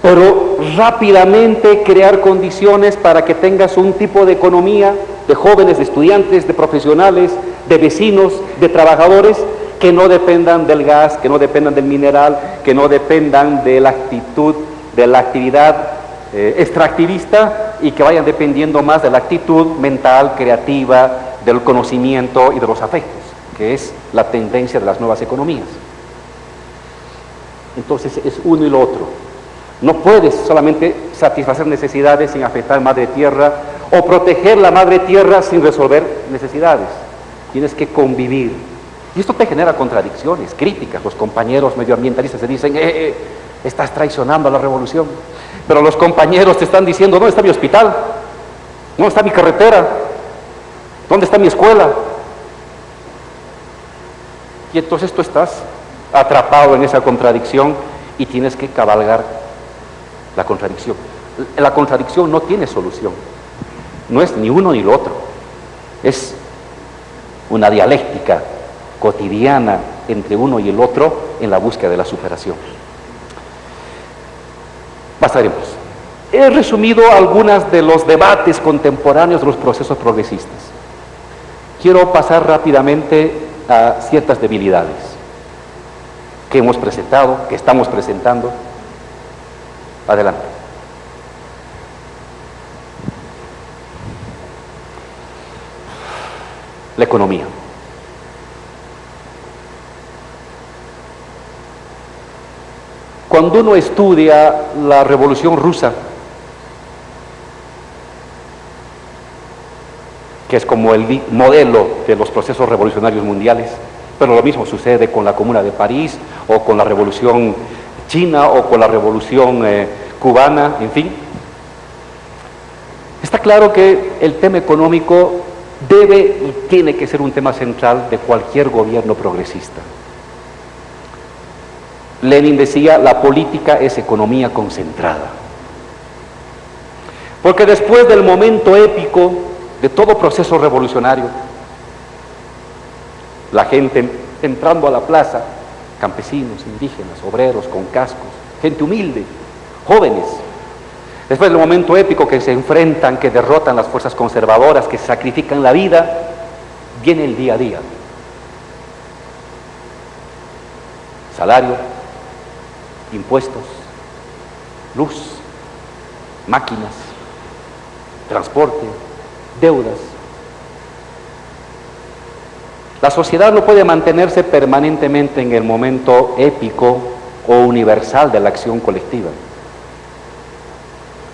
pero rápidamente crear condiciones para que tengas un tipo de economía de jóvenes, de estudiantes, de profesionales, de vecinos, de trabajadores que no dependan del gas, que no dependan del mineral, que no dependan de la actitud, de la actividad extractivista, y que vayan dependiendo más de la actitud mental, creativa, del conocimiento y de los afectos, que es la tendencia de las nuevas economías. Entonces es uno y lo otro. No puedes solamente satisfacer necesidades sin afectar a la madre tierra, o proteger la madre tierra sin resolver necesidades. Tienes que convivir. Y esto te genera contradicciones, críticas. Los compañeros medioambientalistas te dicen, estás traicionando a la revolución. Pero los compañeros te están diciendo, ¿dónde está mi hospital? ¿Dónde está mi carretera? ¿Dónde está mi escuela? Y entonces tú estás atrapado en esa contradicción y tienes que cabalgar la contradicción. La contradicción no tiene solución. No es ni uno ni lo otro. Es una dialéctica cotidiana entre uno y el otro en la búsqueda de la superación. Pasaremos. He resumido algunos de los debates contemporáneos de los procesos progresistas. Quiero pasar rápidamente a ciertas debilidades que hemos presentado, que estamos presentando. Adelante. La economía. Cuando uno estudia la Revolución Rusa, que es como el modelo de los procesos revolucionarios mundiales, pero lo mismo sucede con la Comuna de París, o con la Revolución China, o con la Revolución cubana, en fin. Está claro que el tema económico debe y tiene que ser un tema central de cualquier gobierno progresista. Lenin decía, la política es economía concentrada. Porque después del momento épico de todo proceso revolucionario, la gente entrando a la plaza, campesinos, indígenas, obreros con cascos, gente humilde, jóvenes. Después del momento épico que se enfrentan, que derrotan las fuerzas conservadoras, que sacrifican la vida, viene el día a día. Salario, impuestos, luz, máquinas, transporte, deudas. La sociedad no puede mantenerse permanentemente en el momento épico o universal de la acción colectiva.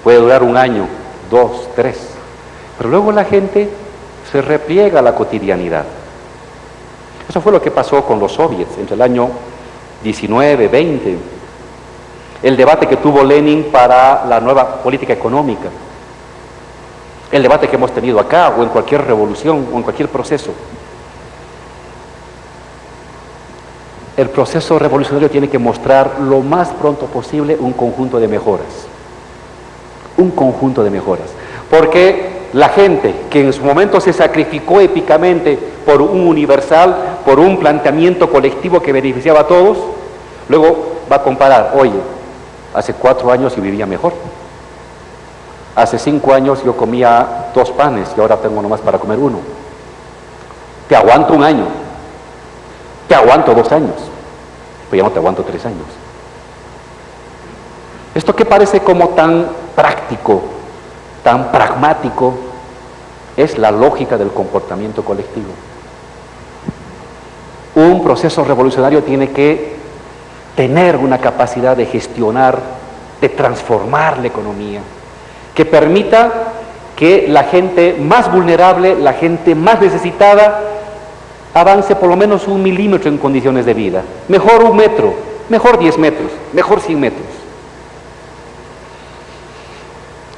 Puede durar 1 año, 2, 3, pero luego la gente se repliega a la cotidianidad. Eso fue lo que pasó con los soviets entre el año 19, 20, el debate que tuvo Lenin para la nueva política económica, el debate que hemos tenido acá, o en cualquier revolución, o en cualquier proceso. El proceso revolucionario tiene que mostrar lo más pronto posible un conjunto de mejoras. Un conjunto de mejoras. Porque la gente que en su momento se sacrificó épicamente por un universal, por un planteamiento colectivo que beneficiaba a todos, luego va a comparar, oye, hace 4 años yo vivía mejor. Hace 5 años yo comía 2 panes y ahora tengo nomás para comer 1. Te aguanto 1 año. Te aguanto 2 años. Pero ya no te aguanto 3 años. Esto que parece como tan práctico, tan pragmático, es la lógica del comportamiento colectivo. Un proceso revolucionario tiene que tener una capacidad de gestionar, de transformar la economía, que permita que la gente más vulnerable, la gente más necesitada, avance por lo menos 1 milímetro en condiciones de vida. Mejor 1 metro, mejor 10 metros, mejor 100 metros.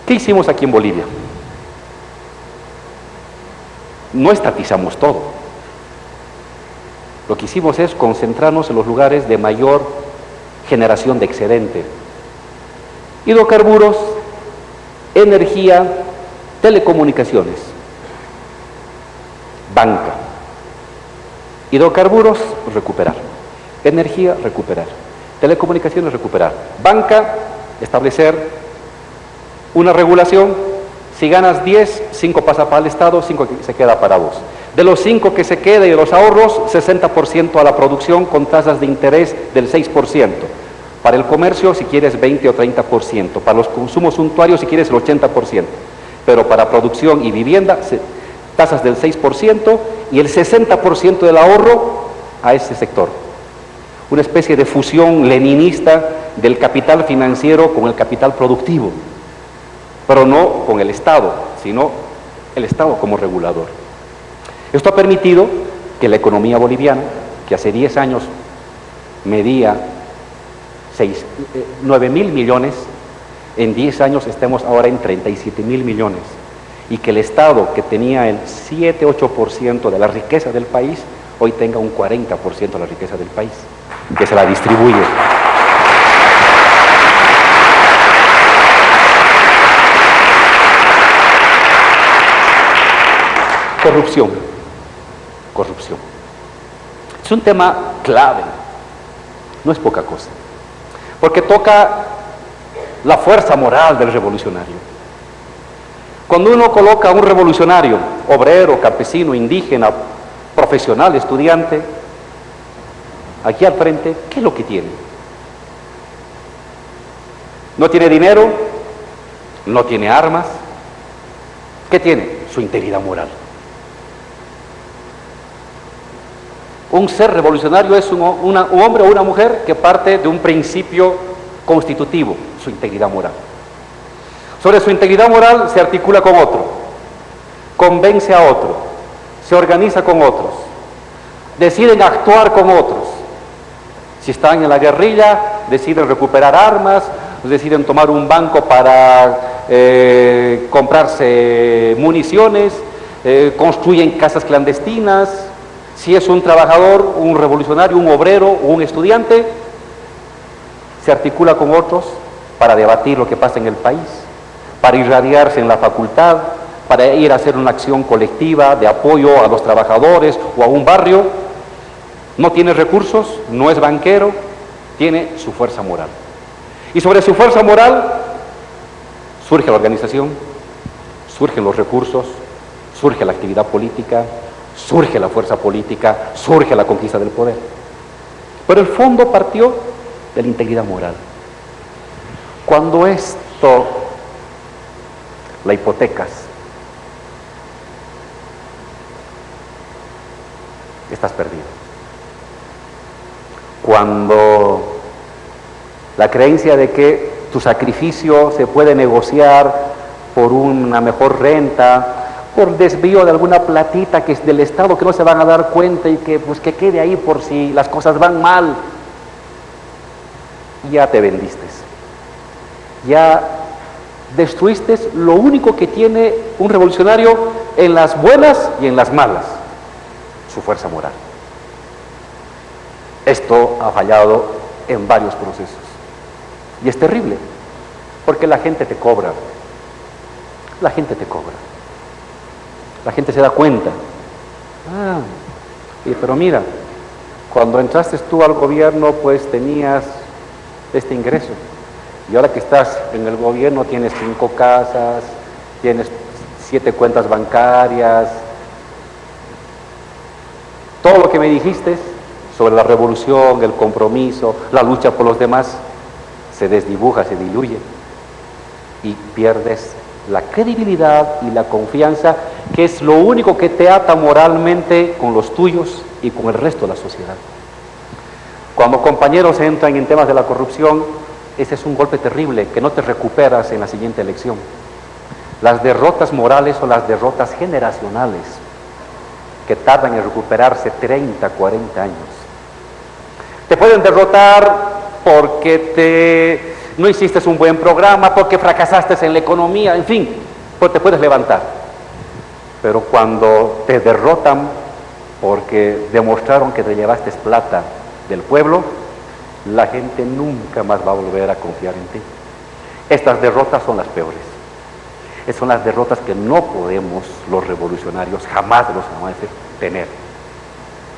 ¿Qué hicimos aquí en Bolivia? No estatizamos todo. Lo que hicimos es concentrarnos en los lugares de mayor generación de excedente. Hidrocarburos, energía, telecomunicaciones, banca. Hidrocarburos, recuperar. Energía, recuperar. Telecomunicaciones, recuperar. Banca, establecer una regulación. Si ganas 10, 5 pasa para el Estado, 5 se queda para vos. De los 5 que se queda y de los ahorros, 60% a la producción con tasas de interés del 6%. Para el comercio, si quieres 20 o 30%. Para los consumos suntuarios, si quieres el 80%. Pero para producción y vivienda, tasas del 6% y el 60% del ahorro a ese sector. Una especie de fusión leninista del capital financiero con el capital productivo, pero no con el Estado, sino el Estado como regulador. Esto ha permitido que la economía boliviana, que hace 10 años medía 9.000 millones, en 10 años estemos ahora en 37.000 millones. Y que el Estado, que tenía el 7-8% de la riqueza del país, hoy tenga un 40% de la riqueza del país, que se la distribuye. Corrupción. Corrupción. Es un tema clave, no es poca cosa, porque toca la fuerza moral del revolucionario. Cuando uno coloca a un revolucionario, obrero, campesino, indígena, profesional, estudiante, aquí al frente, ¿qué es lo que tiene? No tiene dinero, no tiene armas. ¿Qué tiene? Su integridad moral. Un ser revolucionario es un hombre o una mujer que parte de un principio constitutivo, su integridad moral. Sobre su integridad moral se articula con otro, convence a otro, se organiza con otros, deciden actuar con otros. Si están en la guerrilla, deciden recuperar armas, deciden tomar un banco para comprarse municiones, construyen casas clandestinas. Si es un trabajador, un revolucionario, un obrero o un estudiante, se articula con otros para debatir lo que pasa en el país, para irradiarse en la facultad, para ir a hacer una acción colectiva de apoyo a los trabajadores o a un barrio. No tiene recursos, no es banquero, tiene su fuerza moral. Y sobre su fuerza moral surge la organización, surgen los recursos, surge la actividad política, surge la fuerza política, surge la conquista del poder. Pero el fondo partió de la integridad moral. Cuando esto la hipotecas, estás perdido. Cuando la creencia de que tu sacrificio se puede negociar por una mejor renta, por desvío de alguna platita que es del Estado que no se van a dar cuenta y que pues que quede ahí por si las cosas van mal, ya te vendiste, ya destruiste lo único que tiene un revolucionario en las buenas y en las malas, su fuerza moral. Esto ha fallado en varios procesos y es terrible porque la gente te cobra, la gente te cobra. La gente se da cuenta. Pero mira, cuando entraste tú al gobierno, pues tenías este ingreso. Y ahora que estás en el gobierno, tienes 5 casas, tienes 7 cuentas bancarias. Todo lo que me dijiste sobre la revolución, el compromiso, la lucha por los demás, se desdibuja, se diluye. Y pierdes la credibilidad y la confianza, que es lo único que te ata moralmente con los tuyos y con el resto de la sociedad. Cuando compañeros entran en temas de la corrupción, ese es un golpe terrible que no te recuperas en la siguiente elección. Las derrotas morales o las derrotas generacionales que tardan en recuperarse 30, 40 años. Te pueden derrotar porque no hiciste un buen programa, porque fracasaste en la economía, en fin, pues te puedes levantar. Pero cuando te derrotan porque demostraron que te llevaste plata del pueblo, la gente nunca más va a volver a confiar en ti. Estas derrotas son las peores. Son las derrotas que no podemos los revolucionarios jamás de los jamás tener.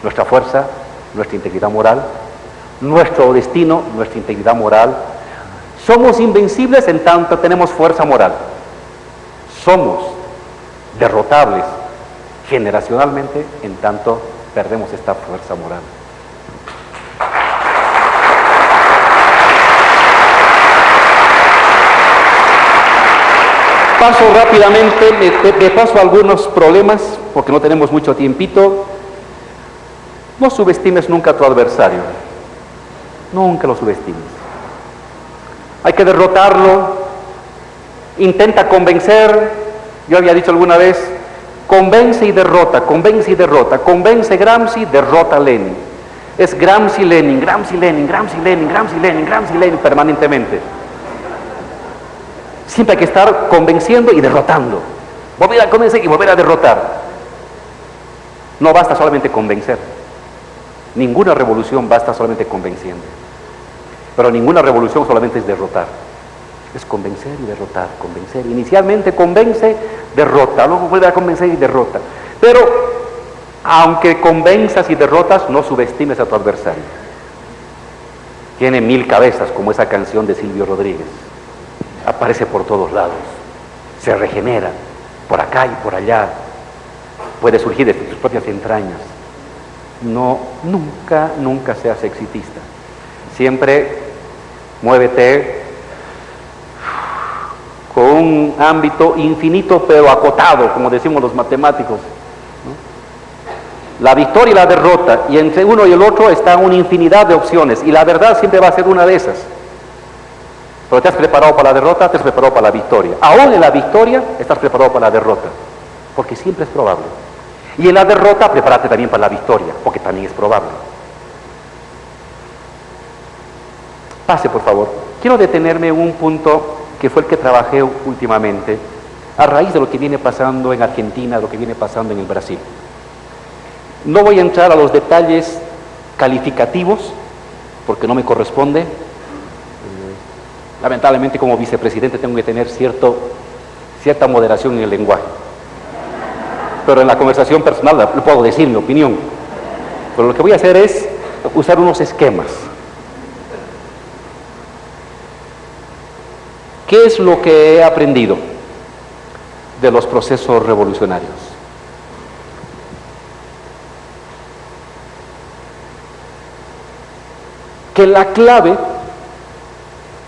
Nuestra fuerza, nuestra integridad moral, nuestro destino, nuestra integridad moral. Somos invencibles en tanto tenemos fuerza moral. Somos derrotables generacionalmente en tanto perdemos esta fuerza moral. Paso rápidamente, me paso algunos problemas porque no tenemos mucho tiempito. No subestimes nunca a tu adversario. Nunca lo subestimes. Hay que derrotarlo. Intenta convencer. Yo había dicho alguna vez, convence y derrota, convence y derrota. Convence Gramsci, derrota Lenin. Es Gramsci, Lenin, Gramsci, Lenin, Gramsci, Lenin, Gramsci, Lenin, Gramsci, Lenin permanentemente. Siempre hay que estar convenciendo y derrotando. Volver a convencer y volver a derrotar. No basta solamente convencer. Ninguna revolución basta solamente convenciendo. Pero ninguna revolución solamente es derrotar. Es convencer y derrotar, convencer. Inicialmente convence, derrota. Luego vuelve a convencer y derrota. Pero, aunque convenzas y derrotas, no subestimes a tu adversario. Tiene 1000 cabezas, como esa canción de Silvio Rodríguez. Aparece por todos lados, se regenera, por acá y por allá, puede surgir desde tus propias entrañas. No, nunca seas exitista. Siempre muévete con un ámbito infinito pero acotado, como decimos los matemáticos, ¿no? La victoria y la derrota, y entre uno y el otro está una infinidad de opciones, y la verdad siempre va a ser una de esas. Pero te has preparado para la derrota, te has preparado para la victoria. Aún en la victoria estás preparado para la derrota, porque siempre es probable. Y en la derrota prepárate también para la victoria, porque también es probable. Pase, por favor. Quiero detenerme en un punto que fue el que trabajé últimamente, a raíz de lo que viene pasando en Argentina, de lo que viene pasando en el Brasil. No voy a entrar a los detalles calificativos, porque no me corresponde. Lamentablemente, como vicepresidente tengo que tener cierta moderación en el lenguaje. Pero en la conversación personal le puedo decir mi opinión. Pero lo que voy a hacer es usar unos esquemas. ¿Qué es lo que he aprendido de los procesos revolucionarios? Que la clave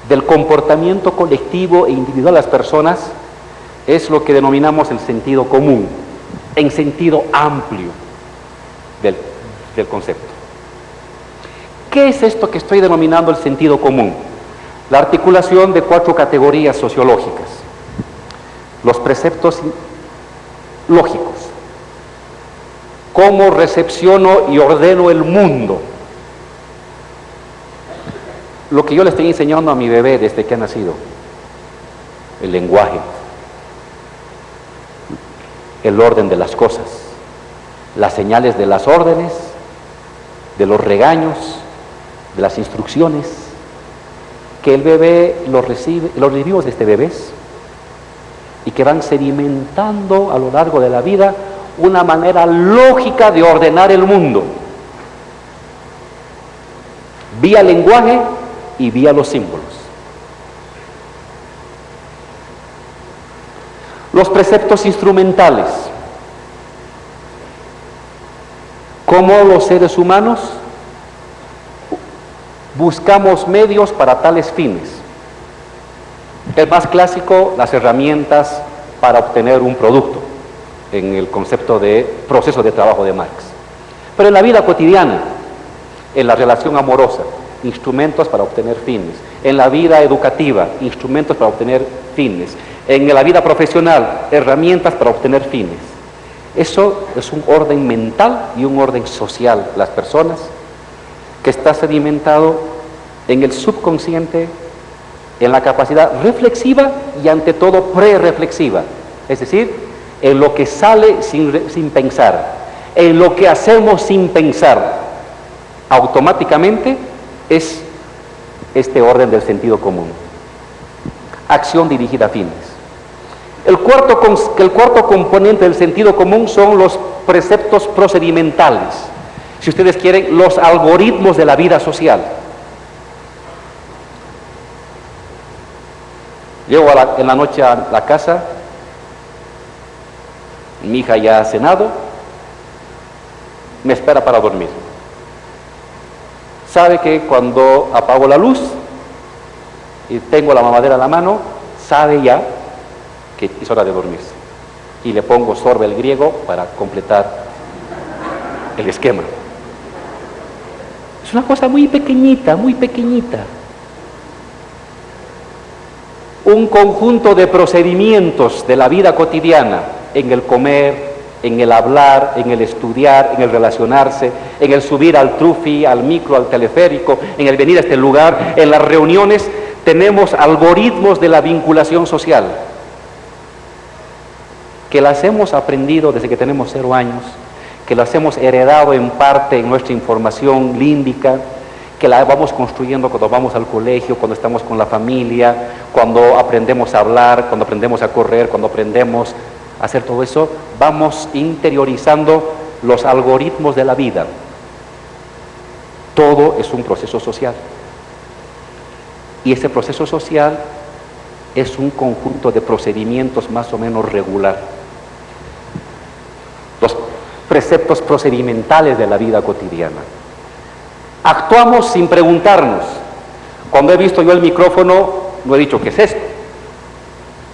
del comportamiento colectivo e individual de las personas es lo que denominamos el sentido común, en sentido amplio del concepto. ¿Qué es esto que estoy denominando el sentido común? La articulación de 4 categorías sociológicas. Los preceptos lógicos. ¿Cómo recepciono y ordeno el mundo? Lo que yo le estoy enseñando a mi bebé desde que ha nacido, el lenguaje, el orden de las cosas, las señales de las órdenes, de los regaños, de las instrucciones, que el bebé los recibimos desde bebés y que van sedimentando a lo largo de la vida una manera lógica de ordenar el mundo, vía lenguaje y vía los símbolos. Los preceptos instrumentales. Cómo los seres humanos buscamos medios para tales fines. El más clásico, las herramientas para obtener un producto, en el concepto de proceso de trabajo de Marx. Pero en la vida cotidiana, en la relación amorosa, instrumentos para obtener fines. En la vida educativa, instrumentos para obtener fines. En la vida profesional, herramientas para obtener fines. Eso es un orden mental y un orden social, las personas, que está sedimentado en el subconsciente, en la capacidad reflexiva y ante todo prereflexiva, es decir, en lo que sale sin pensar, en lo que hacemos sin pensar, automáticamente es este orden del sentido común. Acción dirigida a fines. El cuarto componente del sentido común son los preceptos procedimentales, si ustedes quieren, los algoritmos de la vida social. Llego en la noche a la casa, mi hija ya ha cenado, me espera para dormir. Sabe que cuando apago la luz y tengo la mamadera a la mano, sabe ya que es hora de dormirse. Y le pongo sorbel griego para completar el esquema. Es una cosa muy pequeñita, muy pequeñita. Un conjunto de procedimientos de la vida cotidiana, en el comer, en el hablar, en el estudiar, en el relacionarse, en el subir al trufi, al micro, al teleférico, en el venir a este lugar, en las reuniones, tenemos algoritmos de la vinculación social, que las hemos aprendido desde que tenemos 0 años, que las hemos heredado en parte en nuestra información límbica, que la vamos construyendo cuando vamos al colegio, cuando estamos con la familia, cuando aprendemos a hablar, cuando aprendemos a correr, cuando aprendemos a hacer todo eso, vamos interiorizando los algoritmos de la vida. Todo es un proceso social. Y ese proceso social es un conjunto de procedimientos más o menos regular. Los preceptos procedimentales de la vida cotidiana. Actuamos sin preguntarnos. Cuando he visto yo el micrófono, no he dicho, ¿qué es esto?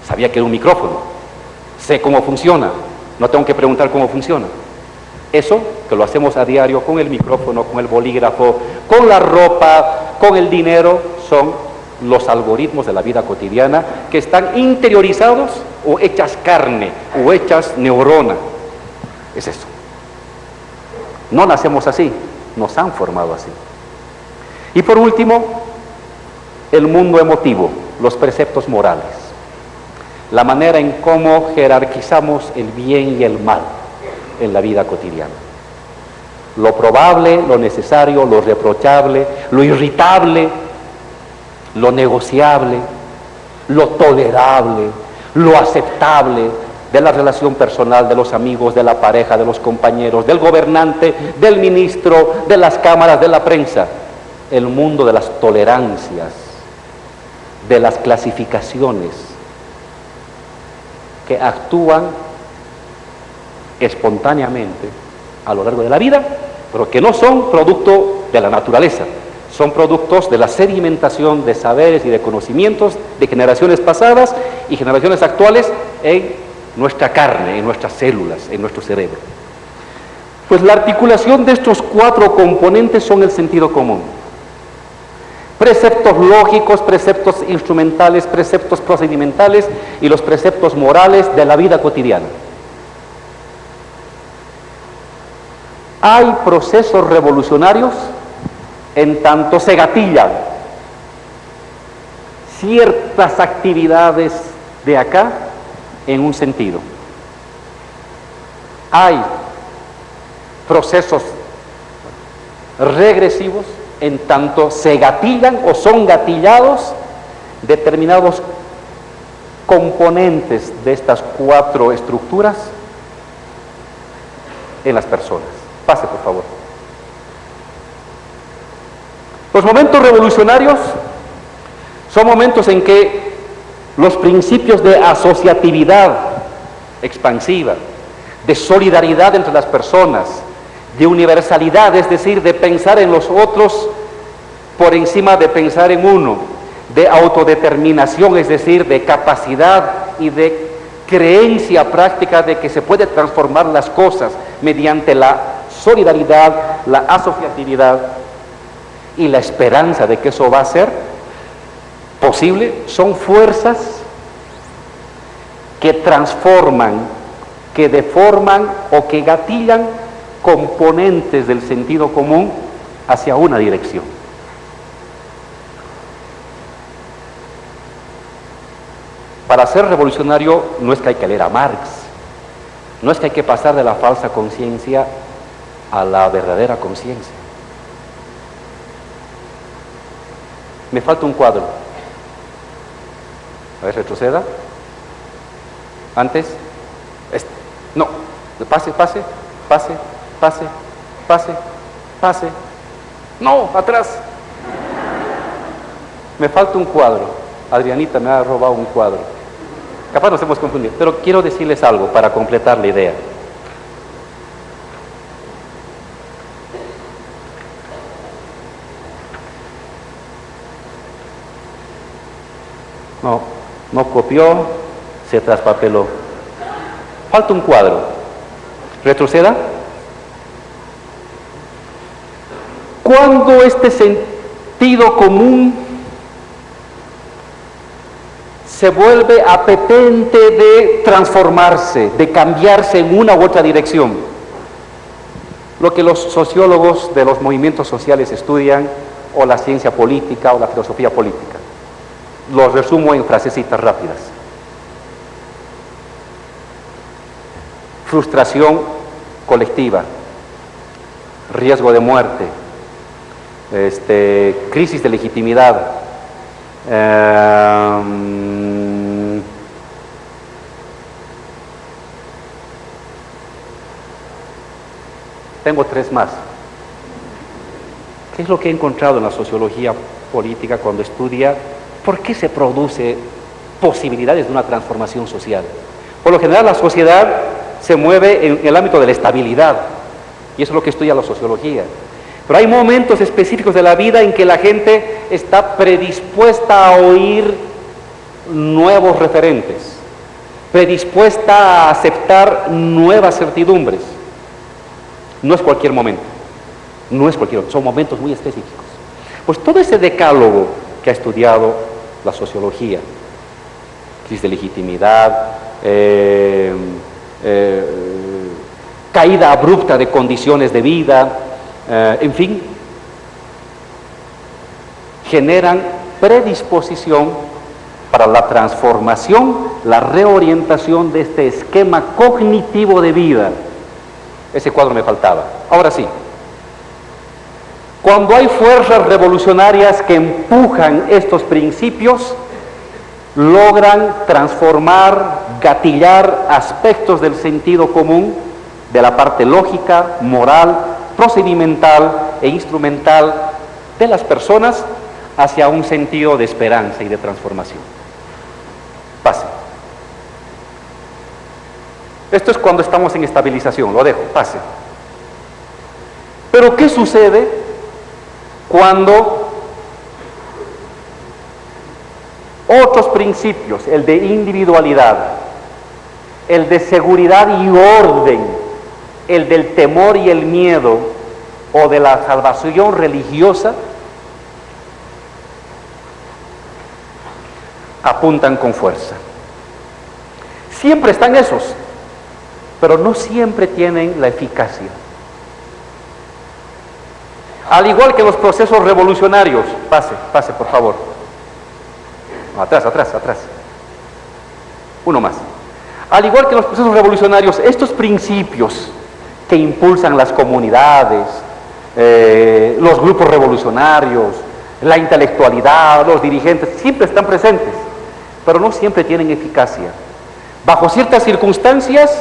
Sabía que era un micrófono. Sé cómo funciona. No tengo que preguntar cómo funciona. Eso, que lo hacemos a diario con el micrófono, con el bolígrafo, con la ropa, con el dinero, son los algoritmos de la vida cotidiana que están interiorizados o hechas carne o hechas neurona. Es eso. No nacemos así, nos han formado así. Y por último, el mundo emotivo, los preceptos morales, la manera en cómo jerarquizamos el bien y el mal en la vida cotidiana. Lo probable, lo necesario, lo reprochable, lo irritable, lo negociable, lo tolerable, lo aceptable de la relación personal, de los amigos, de la pareja, de los compañeros, del gobernante, del ministro, de las cámaras, de la prensa. El mundo de las tolerancias, de las clasificaciones que actúan espontáneamente a lo largo de la vida, pero que no son producto de la naturaleza, son productos de la sedimentación de saberes y de conocimientos de generaciones pasadas y generaciones actuales en nuestra carne, en nuestras células, en nuestro cerebro. Pues la articulación de estos 4 componentes son el sentido común. Preceptos lógicos, preceptos instrumentales, preceptos procedimentales y los preceptos morales de la vida cotidiana. Hay procesos revolucionarios en tanto se gatillan ciertas actividades de acá en un sentido. Hay procesos regresivos en tanto se gatillan o son gatillados determinados componentes de estas 4 estructuras en las personas. Pase, por favor. Los momentos revolucionarios son momentos en que los principios de asociatividad expansiva, de solidaridad entre las personas, de universalidad, es decir, de pensar en los otros por encima de pensar en uno, de autodeterminación, es decir, de capacidad y de creencia práctica de que se puede transformar las cosas mediante la solidaridad, la asociatividad y la esperanza de que eso va a ser posible, son fuerzas que transforman que deforman o que gatillan componentes del sentido común hacia una dirección. Para ser revolucionario no es que hay que leer a Marx, no es que hay que pasar de la falsa conciencia a la verdadera conciencia. Me falta un cuadro. A ver, retroceda. Antes. No. Pase, pase, pase, pase, pase, pase. No, atrás. Me falta un cuadro. Adrianita me ha robado un cuadro. Capaz nos hemos confundido, pero quiero decirles algo para completar la idea. No copió, se traspapeló. Falta un cuadro. Retroceda. Cuando este sentido común se vuelve apetente de transformarse, de cambiarse en una u otra dirección, lo que los sociólogos de los movimientos sociales estudian, o la ciencia política o la filosofía política. Lo resumo en frasecitas rápidas. Frustración colectiva, riesgo de muerte, crisis de legitimidad, tengo tres más. ¿Qué es lo que he encontrado en la sociología política cuando estudia por qué se produce posibilidades de una transformación social? Por lo general la sociedad se mueve en el ámbito de la estabilidad, y eso es lo que estudia la sociología. Pero hay momentos específicos de la vida en que la gente está predispuesta a oír nuevos referentes, predispuesta a aceptar nuevas certidumbres. No es cualquier momento, no es cualquier otro, son momentos muy específicos. Pues todo ese decálogo que ha estudiado la sociología, crisis de legitimidad, caída abrupta de condiciones de vida, en fin, generan predisposición para la transformación, la reorientación de este esquema cognitivo de vida. Ese cuadro me faltaba. Ahora sí, cuando hay fuerzas revolucionarias que empujan estos principios, logran transformar, gatillar aspectos del sentido común, de la parte lógica, moral, procedimental e instrumental de las personas hacia un sentido de esperanza y de transformación. Pase. Esto es cuando estamos en estabilización, lo dejo, pase. Pero ¿qué sucede cuando otros principios, el de individualidad, el de seguridad y orden, el del temor y el miedo, o de la salvación religiosa, apuntan con fuerza? Siempre están esos, pero no siempre tienen la eficacia. Al igual que los procesos revolucionarios, pase por favor. Atrás. Uno más. Al igual que los procesos revolucionarios, estos principios que impulsan las comunidades, los grupos revolucionarios, la intelectualidad, los dirigentes, siempre están presentes, pero no siempre tienen eficacia. Bajo ciertas circunstancias,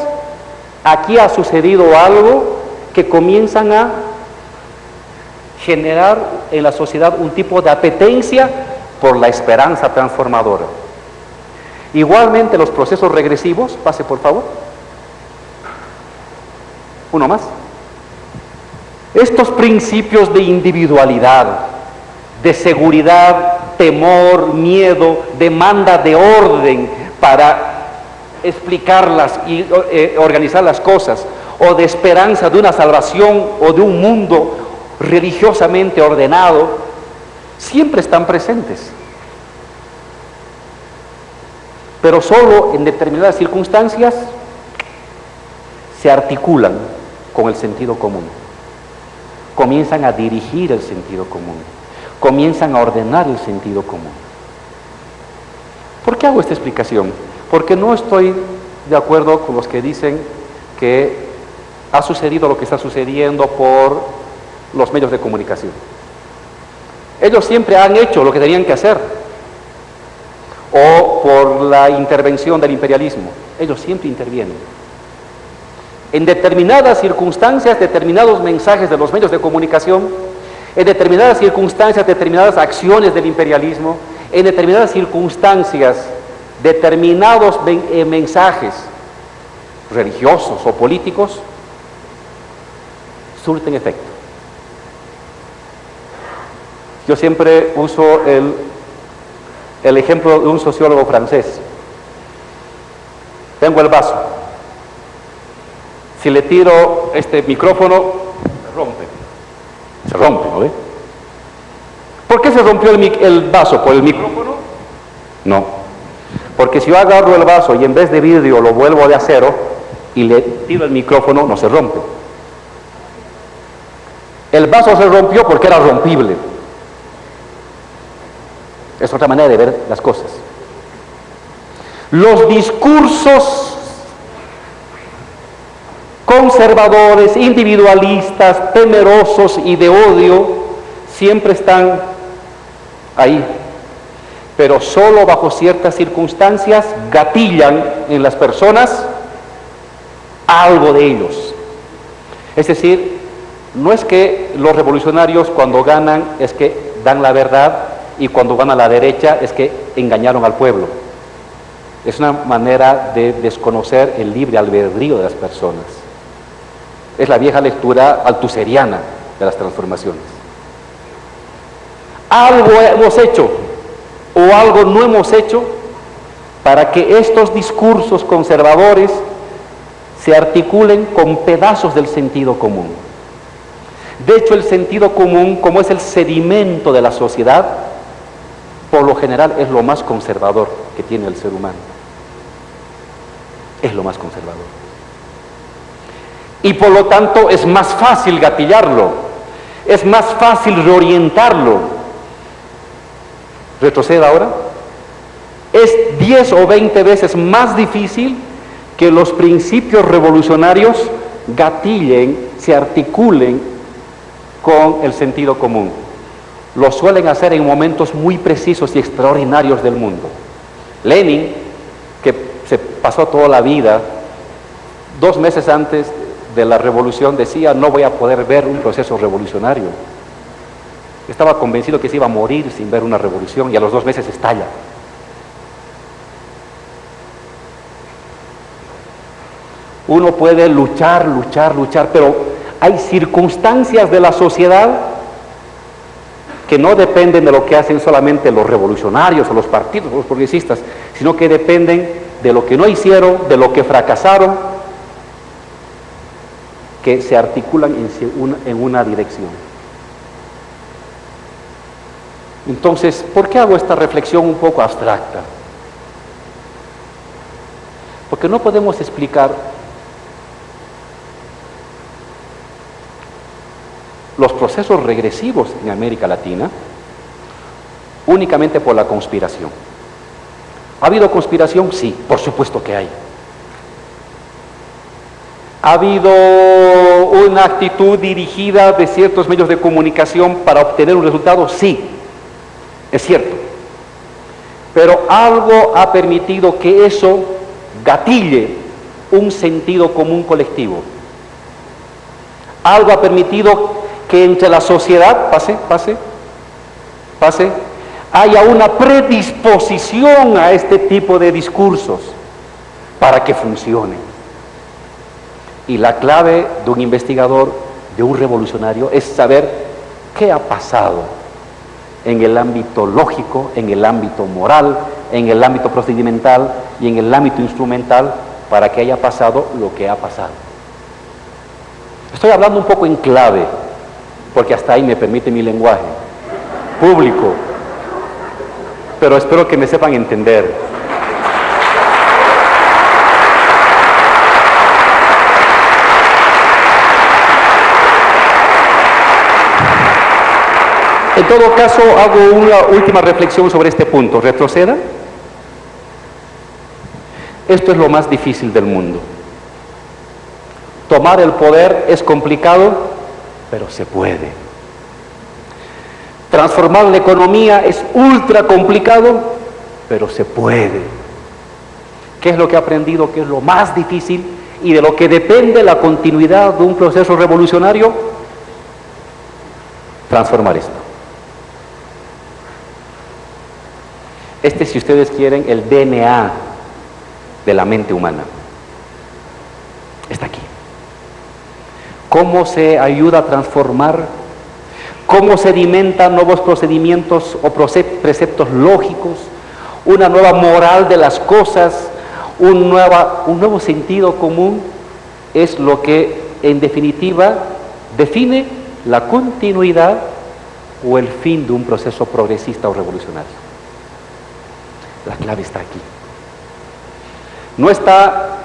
aquí ha sucedido algo que comienzan a generar en la sociedad un tipo de apetencia por la esperanza transformadora. Igualmente los procesos regresivos, pase por favor. Uno más. Estos principios de individualidad, de seguridad, temor, miedo, demanda de orden para explicarlas y organizar las cosas, o de esperanza de una salvación o de un mundo religiosamente ordenado, siempre están presentes, pero solo en determinadas circunstancias se articulan con el sentido común, comienzan a dirigir el sentido común, comienzan a ordenar el sentido común. ¿Por qué hago esta explicación? Porque no estoy de acuerdo con los que dicen que ha sucedido lo que está sucediendo por los medios de comunicación. Ellos siempre han hecho lo que tenían que hacer, o por la intervención del imperialismo. Ellos siempre intervienen. En determinadas circunstancias, determinados mensajes de los medios de comunicación, en determinadas circunstancias, determinadas acciones del imperialismo, en determinadas circunstancias, determinados mensajes religiosos o políticos, surten efecto. Yo siempre uso el ejemplo de un sociólogo francés. Tengo el vaso. Si le tiro este micrófono, se rompe. Se rompe, ¿no ve? ¿Por qué se rompió el vaso? ¿Por el micrófono? No. Porque si yo agarro el vaso y en vez de vidrio lo vuelvo de acero y le tiro el micrófono, no se rompe. El vaso se rompió porque era rompible. Es otra manera de ver las cosas. Los discursos conservadores, individualistas, temerosos y de odio siempre están ahí, pero solo bajo ciertas circunstancias gatillan en las personas algo de ellos. Es decir, no es que los revolucionarios cuando ganan es que dan la verdad, y cuando van a la derecha es que engañaron al pueblo. Es una manera de desconocer el libre albedrío de las personas. Es la vieja lectura altuseriana de las transformaciones. Algo hemos hecho o algo no hemos hecho para que estos discursos conservadores se articulen con pedazos del sentido común. De hecho, el sentido común, como es el sedimento de la sociedad, por lo general es lo más conservador que tiene el ser humano. Es lo más conservador. Y por lo tanto es más fácil gatillarlo, es más fácil reorientarlo. Retroceda ahora. Es 10 o 20 veces más difícil que los principios revolucionarios gatillen, se articulen con el sentido común. Lo suelen hacer en momentos muy precisos y extraordinarios del mundo. Lenin, que se pasó toda la vida, 2 meses antes de la revolución decía: no voy a poder ver un proceso revolucionario. Estaba convencido que se iba a morir sin ver una revolución, y a los 2 meses estalla. Uno puede luchar, pero hay circunstancias de la sociedad que no dependen de lo que hacen solamente los revolucionarios o los partidos o los progresistas, sino que dependen de lo que no hicieron, de lo que fracasaron, que se articulan en una dirección. Entonces, ¿por qué hago esta reflexión un poco abstracta? Porque no podemos explicar los procesos regresivos en América Latina únicamente por la conspiración. ¿Ha habido conspiración? Sí, por supuesto que hay. ¿Ha habido una actitud dirigida de ciertos medios de comunicación para obtener un resultado? Sí, es cierto. Pero algo ha permitido que eso gatille un sentido común colectivo. Algo ha permitido que entre la sociedad, haya una predisposición a este tipo de discursos para que funcione. Y la clave de un investigador, de un revolucionario, es saber qué ha pasado en el ámbito lógico, en el ámbito moral, en el ámbito procedimental y en el ámbito instrumental para que haya pasado lo que ha pasado. Estoy hablando un poco en clave, porque hasta ahí me permite mi lenguaje público, pero espero que me sepan entender. En todo caso, hago una última reflexión sobre este punto. Retroceda. Esto es lo más difícil del mundo. Tomar el poder es complicado, pero se puede. Transformar la economía es ultra complicado, pero se puede. ¿Qué es lo que he aprendido? ¿Qué es lo más difícil? Y de lo que depende la continuidad de un proceso revolucionario, transformar esto. Este, si ustedes quieren, el DNA de la mente humana. Está aquí. ¿Cómo se ayuda a transformar? ¿Cómo sedimentan nuevos procedimientos o preceptos lógicos? Una nueva moral de las cosas, un nuevo sentido común, es lo que en definitiva define la continuidad o el fin de un proceso progresista o revolucionario. La clave está aquí. No está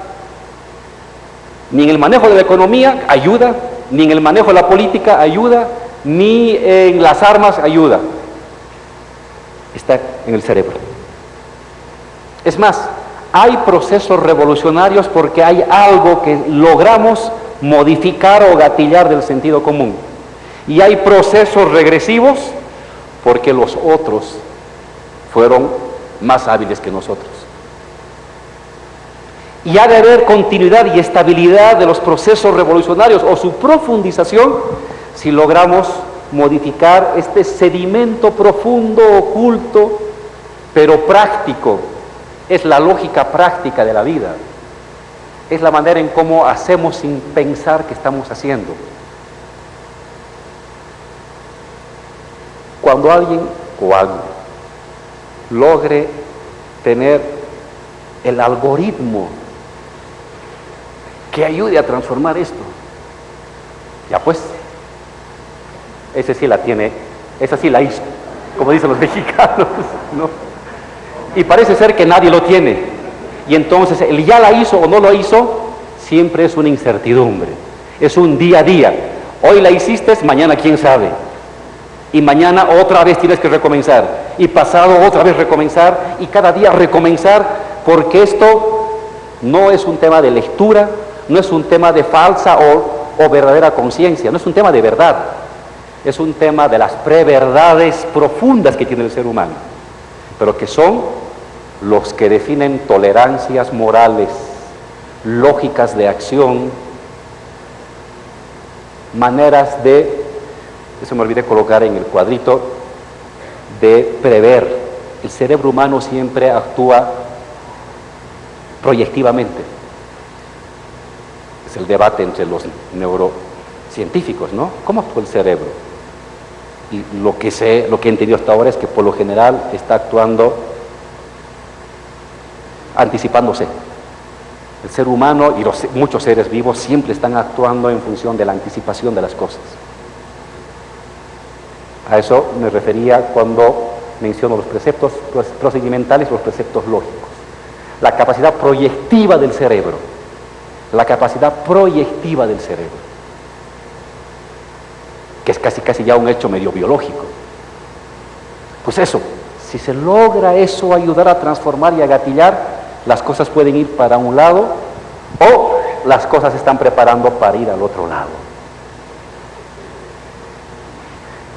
ni en el manejo de la economía, ayuda, ni en el manejo de la política, ayuda, ni en las armas, ayuda. Está en el cerebro. Es más, hay procesos revolucionarios porque hay algo que logramos modificar o gatillar del sentido común. Y hay procesos regresivos porque los otros fueron más hábiles que nosotros. Y ha de haber continuidad y estabilidad de los procesos revolucionarios o su profundización si logramos modificar este sedimento profundo, oculto, pero práctico. Es la lógica práctica de la vida. Es la manera en cómo hacemos sin pensar que estamos haciendo. Cuando alguien o algo logre tener el algoritmo que ayude a transformar esto, ya pues, ese sí la tiene, esa sí la hizo, como dicen los mexicanos, ¿no? Y parece ser que nadie lo tiene, y entonces el ya la hizo o no lo hizo, siempre es una incertidumbre, es un día a día. Hoy la hiciste, mañana quién sabe, y mañana otra vez tienes que recomenzar, y pasado otra vez recomenzar, y cada día recomenzar, porque esto no es un tema de lectura, no es un tema de falsa o verdadera conciencia, no es un tema de verdad, es un tema de las preverdades profundas que tiene el ser humano, pero que son los que definen tolerancias morales, lógicas de acción, maneras de, eso me olvidé colocar en el cuadrito, de prever. El cerebro humano siempre actúa proyectivamente. Es el debate entre los neurocientíficos, ¿no? ¿Cómo actúa el cerebro? Y lo que he entendido hasta ahora es que por lo general está actuando anticipándose. El ser humano y muchos seres vivos siempre están actuando en función de la anticipación de las cosas. A eso me refería cuando menciono los preceptos procedimentales, los preceptos lógicos. La capacidad proyectiva del cerebro. La capacidad proyectiva del cerebro. Que es casi ya un hecho medio biológico. Pues eso, si se logra eso, ayudar a transformar y a gatillar, las cosas pueden ir para un lado o las cosas se están preparando para ir al otro lado.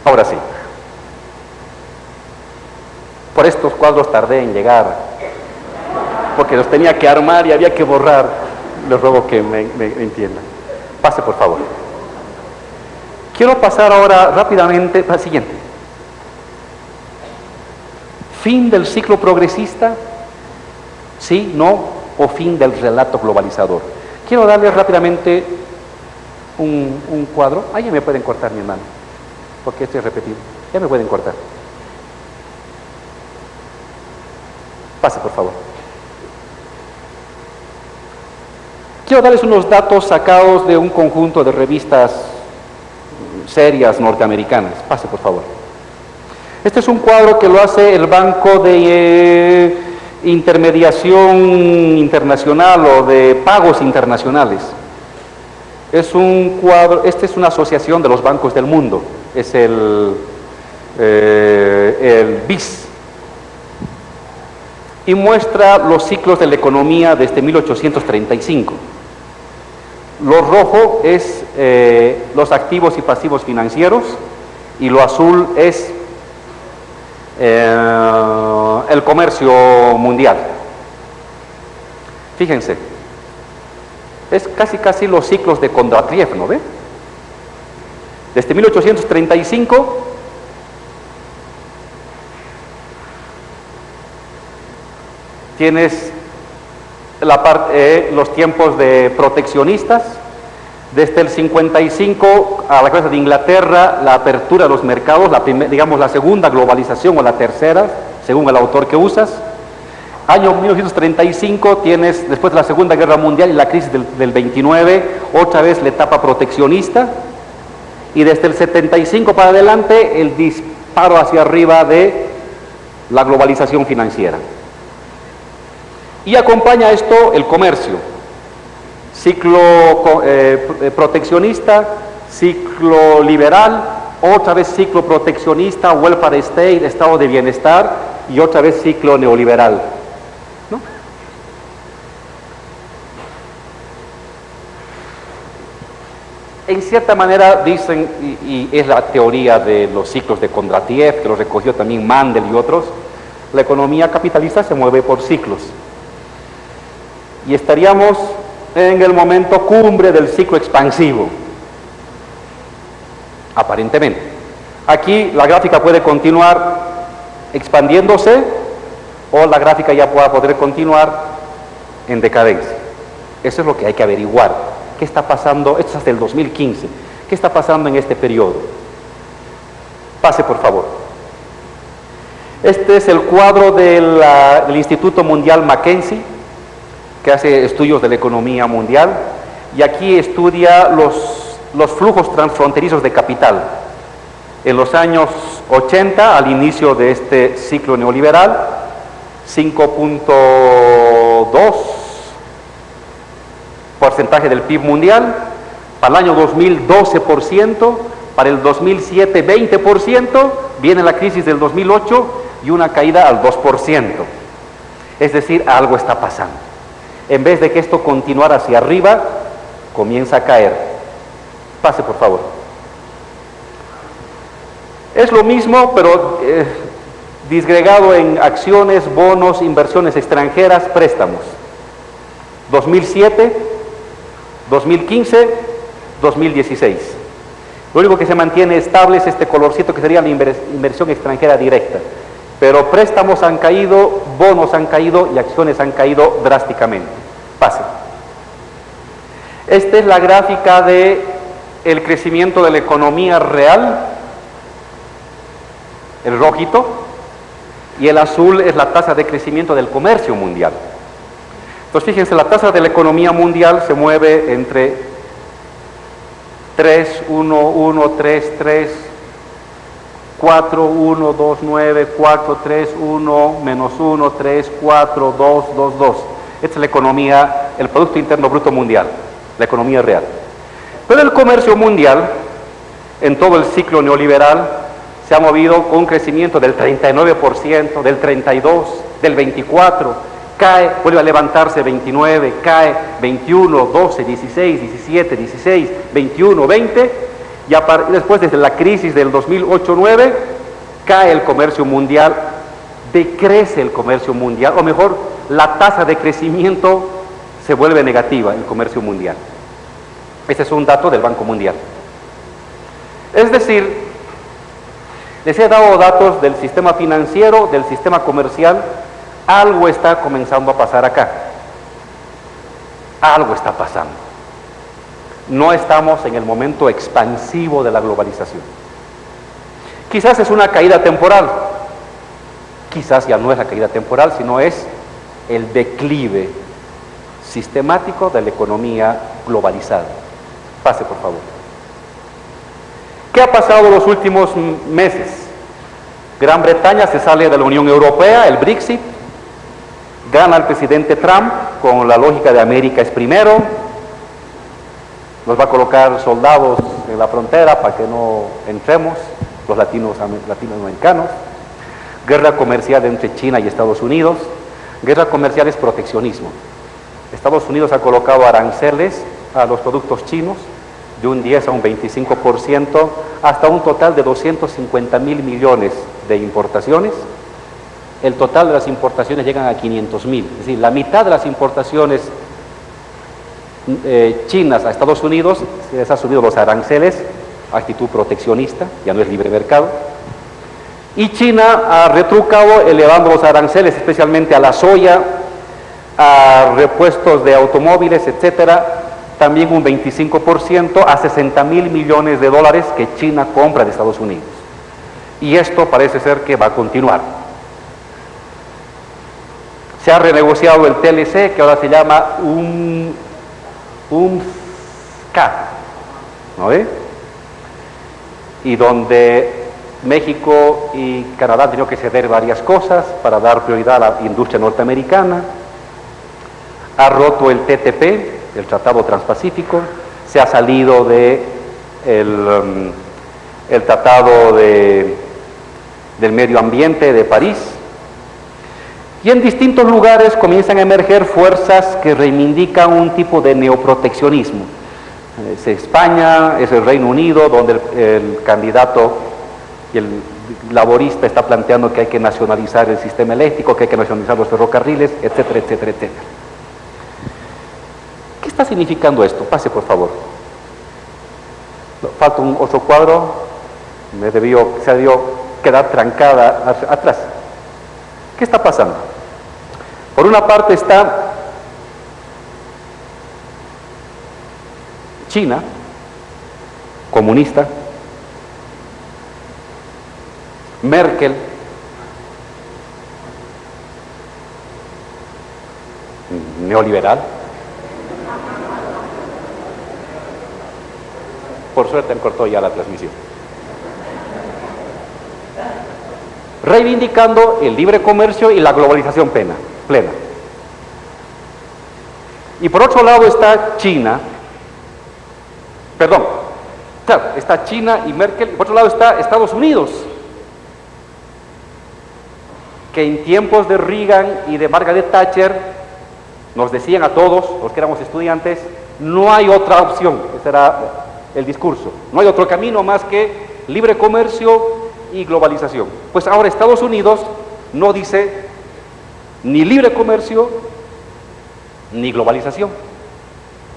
Ahora sí, por estos cuadros tardé en llegar, porque los tenía que armar y había que borrar. Les ruego que me entiendan. Pase, por favor. Quiero pasar ahora rápidamente al siguiente. Fin del ciclo progresista, sí, no, o fin del relato globalizador. Quiero darles rápidamente un cuadro. Ahí ya me pueden cortar, mi hermano, porque esto es repetido. Ya me pueden cortar. Pase, por favor. Quiero darles unos datos sacados de un conjunto de revistas serias norteamericanas. Pase, por favor. Este es un cuadro que lo hace el Banco de Intermediación Internacional o de Pagos Internacionales. Es un cuadro, esta es una asociación de los bancos del mundo. Es el BIS, y muestra los ciclos de la economía desde 1835. Lo rojo es los activos y pasivos financieros, y lo azul es el comercio mundial. Fíjense, es casi los ciclos de Kondratiev, ¿no ve? Desde 1835 tienes los tiempos de proteccionistas. Desde el 55 a la cabeza de Inglaterra, la apertura de los mercados, digamos la segunda globalización o la tercera, según el autor que usas. Año 1935 tienes, después de la Segunda Guerra Mundial y la crisis del 29, otra vez la etapa proteccionista, y desde el 75 para adelante el disparo hacia arriba de la globalización financiera. Y acompaña esto el comercio. Ciclo proteccionista, ciclo liberal, otra vez ciclo proteccionista, welfare state, estado de bienestar, y otra vez ciclo neoliberal, ¿no? En cierta manera dicen, y es la teoría de los ciclos de Kondratiev, que lo recogió también Mandel y otros, la economía capitalista se mueve por ciclos. Y estaríamos en el momento cumbre del ciclo expansivo, aparentemente. Aquí la gráfica puede continuar expandiéndose, o la gráfica ya pueda poder continuar en decadencia. Eso es lo que hay que averiguar. ¿Qué está pasando? Esto es hasta el 2015. ¿Qué está pasando en este periodo? Pase, por favor. Este es el cuadro del Instituto Mundial Mackenzie, que hace estudios de la economía mundial, y aquí estudia los flujos transfronterizos de capital. En los años 80, al inicio de este ciclo neoliberal, 5.2% del PIB mundial, para el año 2000 12%, para el 2007 20%, viene la crisis del 2008 y una caída al 2%. Es decir, algo está pasando. En vez de que esto continuara hacia arriba, comienza a caer. Pase, por favor. Es lo mismo, pero disgregado en acciones, bonos, inversiones extranjeras, préstamos. 2007, 2015, 2016. Lo único que se mantiene estable es este colorcito que sería la inversión extranjera directa. Pero préstamos han caído, bonos han caído y acciones han caído drásticamente. Pase. Esta es la gráfica de el crecimiento de la economía real, el rojito, y el azul es la tasa de crecimiento del comercio mundial. Entonces fíjense, la tasa de la economía mundial se mueve entre 3, 1, 1, 3, 3, 4, 1, 2, 9, 4, 3, 1, menos 1, 3, 4, 2, 2, 2. Esta es la economía, el Producto Interno Bruto Mundial, la economía real. Pero el comercio mundial, en todo el ciclo neoliberal, se ha movido con un crecimiento del 39%, del 32%, del 24%, cae, vuelve a levantarse 29%, cae 21%, 12%, 16%, 17%, 16%, 21%, 20%, y después desde la crisis del 2008-9 cae el comercio mundial, decrece el comercio mundial, o mejor, la tasa de crecimiento se vuelve negativa en el comercio mundial. Este es un dato del Banco Mundial. Es decir, les he dado datos del sistema financiero, del sistema comercial. Algo está comenzando a pasar acá. Algo está pasando. No estamos en el momento expansivo de la globalización. Quizás es una caída temporal. Quizás ya no es la caída temporal, sino es el declive sistemático de la economía globalizada. Pase, por favor. ¿Qué ha pasado los últimos meses? Gran Bretaña se sale de la Unión Europea, el Brexit. Gana el presidente Trump con la lógica de América es primero. Nos va a colocar soldados en la frontera para que no entremos. los latinoamericanos, guerra comercial entre China y Estados Unidos. Guerra comercial es proteccionismo. Estados Unidos ha colocado aranceles a los productos chinos de un 10 a un 25%, hasta un total de 250.000 millones de importaciones. El total de las importaciones llegan a 500.000, es decir, la mitad de las importaciones chinas a Estados Unidos se les ha subido los aranceles, actitud proteccionista, ya no es libre mercado. Y China ha retrucado elevando los aranceles, especialmente a la soya, a repuestos de automóviles, etcétera, también un 25%, a 60.000 millones de dólares que China compra de Estados Unidos. Y esto parece ser que va a continuar. Se ha renegociado el TLC, que ahora se llama UNCTAD, ¿no ve? Y donde México y Canadá han tenido que ceder varias cosas para dar prioridad a la industria norteamericana. Ha roto el TTP, el Tratado Transpacífico, se ha salido de el Tratado del Medio Ambiente de París, y en distintos lugares comienzan a emerger fuerzas que reivindican un tipo de neoproteccionismo. Es España, es el Reino Unido, donde el candidato y el laborista está planteando que hay que nacionalizar el sistema eléctrico, que hay que nacionalizar los ferrocarriles, etcétera, etcétera, etcétera. ¿Qué está significando esto? Pase, por favor. Falta otro cuadro. Se debió quedar trancada atrás. ¿Qué está pasando? Por una parte está China, comunista, Merkel, neoliberal. Por suerte han cortado ya la transmisión. Reivindicando el libre comercio y la globalización plena. Y por otro lado está China, está China y Merkel, y por otro lado está Estados Unidos, que en tiempos de Reagan y de Margaret Thatcher nos decían a todos, los que éramos estudiantes, no hay otra opción, ese era el discurso, no hay otro camino más que libre comercio y globalización. Pues ahora Estados Unidos no dice ni libre comercio ni globalización.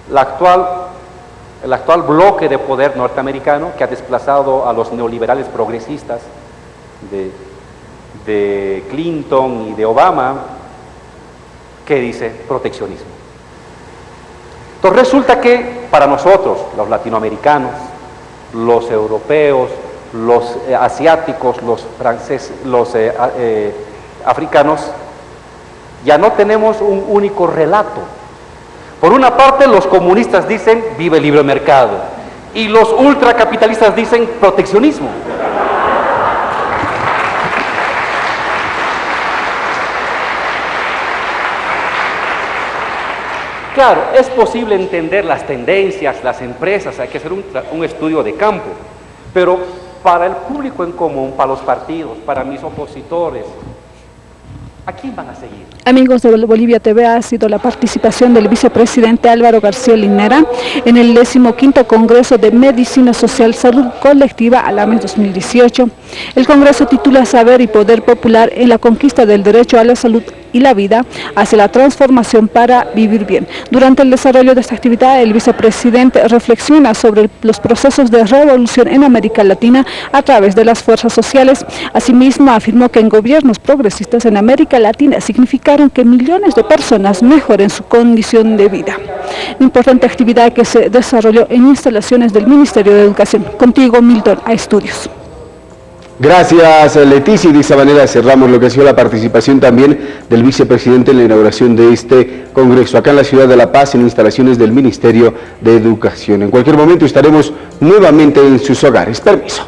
El actual bloque de poder norteamericano, que ha desplazado a los neoliberales progresistas de Clinton y de Obama, que dice proteccionismo. Entonces resulta que para nosotros, los latinoamericanos, los europeos, los asiáticos, los franceses, los africanos, ya no tenemos un único relato. Por una parte, los comunistas dicen vive el libre mercado y los ultracapitalistas dicen proteccionismo. Claro, es posible entender las tendencias, las empresas, hay que hacer un estudio de campo, pero para el público en común, para los partidos, para mis opositores, ¿a quién van a seguir? Amigos de Bolivia TV, ha sido la participación del vicepresidente Álvaro García Linera en el 15º Congreso de Medicina Social Salud Colectiva ALAMES 2018. El Congreso titula Saber y Poder Popular en la conquista del derecho a la salud y la vida hacia la transformación para vivir bien. Durante el desarrollo de esta actividad, el vicepresidente reflexiona sobre los procesos de revolución en América Latina a través de las fuerzas sociales. Asimismo, afirmó que en gobiernos progresistas en América Latina significaron que millones de personas mejoren su condición de vida. Importante actividad que se desarrolló en instalaciones del Ministerio de Educación. Contigo, Milton, a estudios. Gracias, Leticia, y de esa manera cerramos lo que ha sido la participación también del vicepresidente en la inauguración de este congreso, acá en la ciudad de La Paz, en instalaciones del Ministerio de Educación. En cualquier momento estaremos nuevamente en sus hogares. Permiso.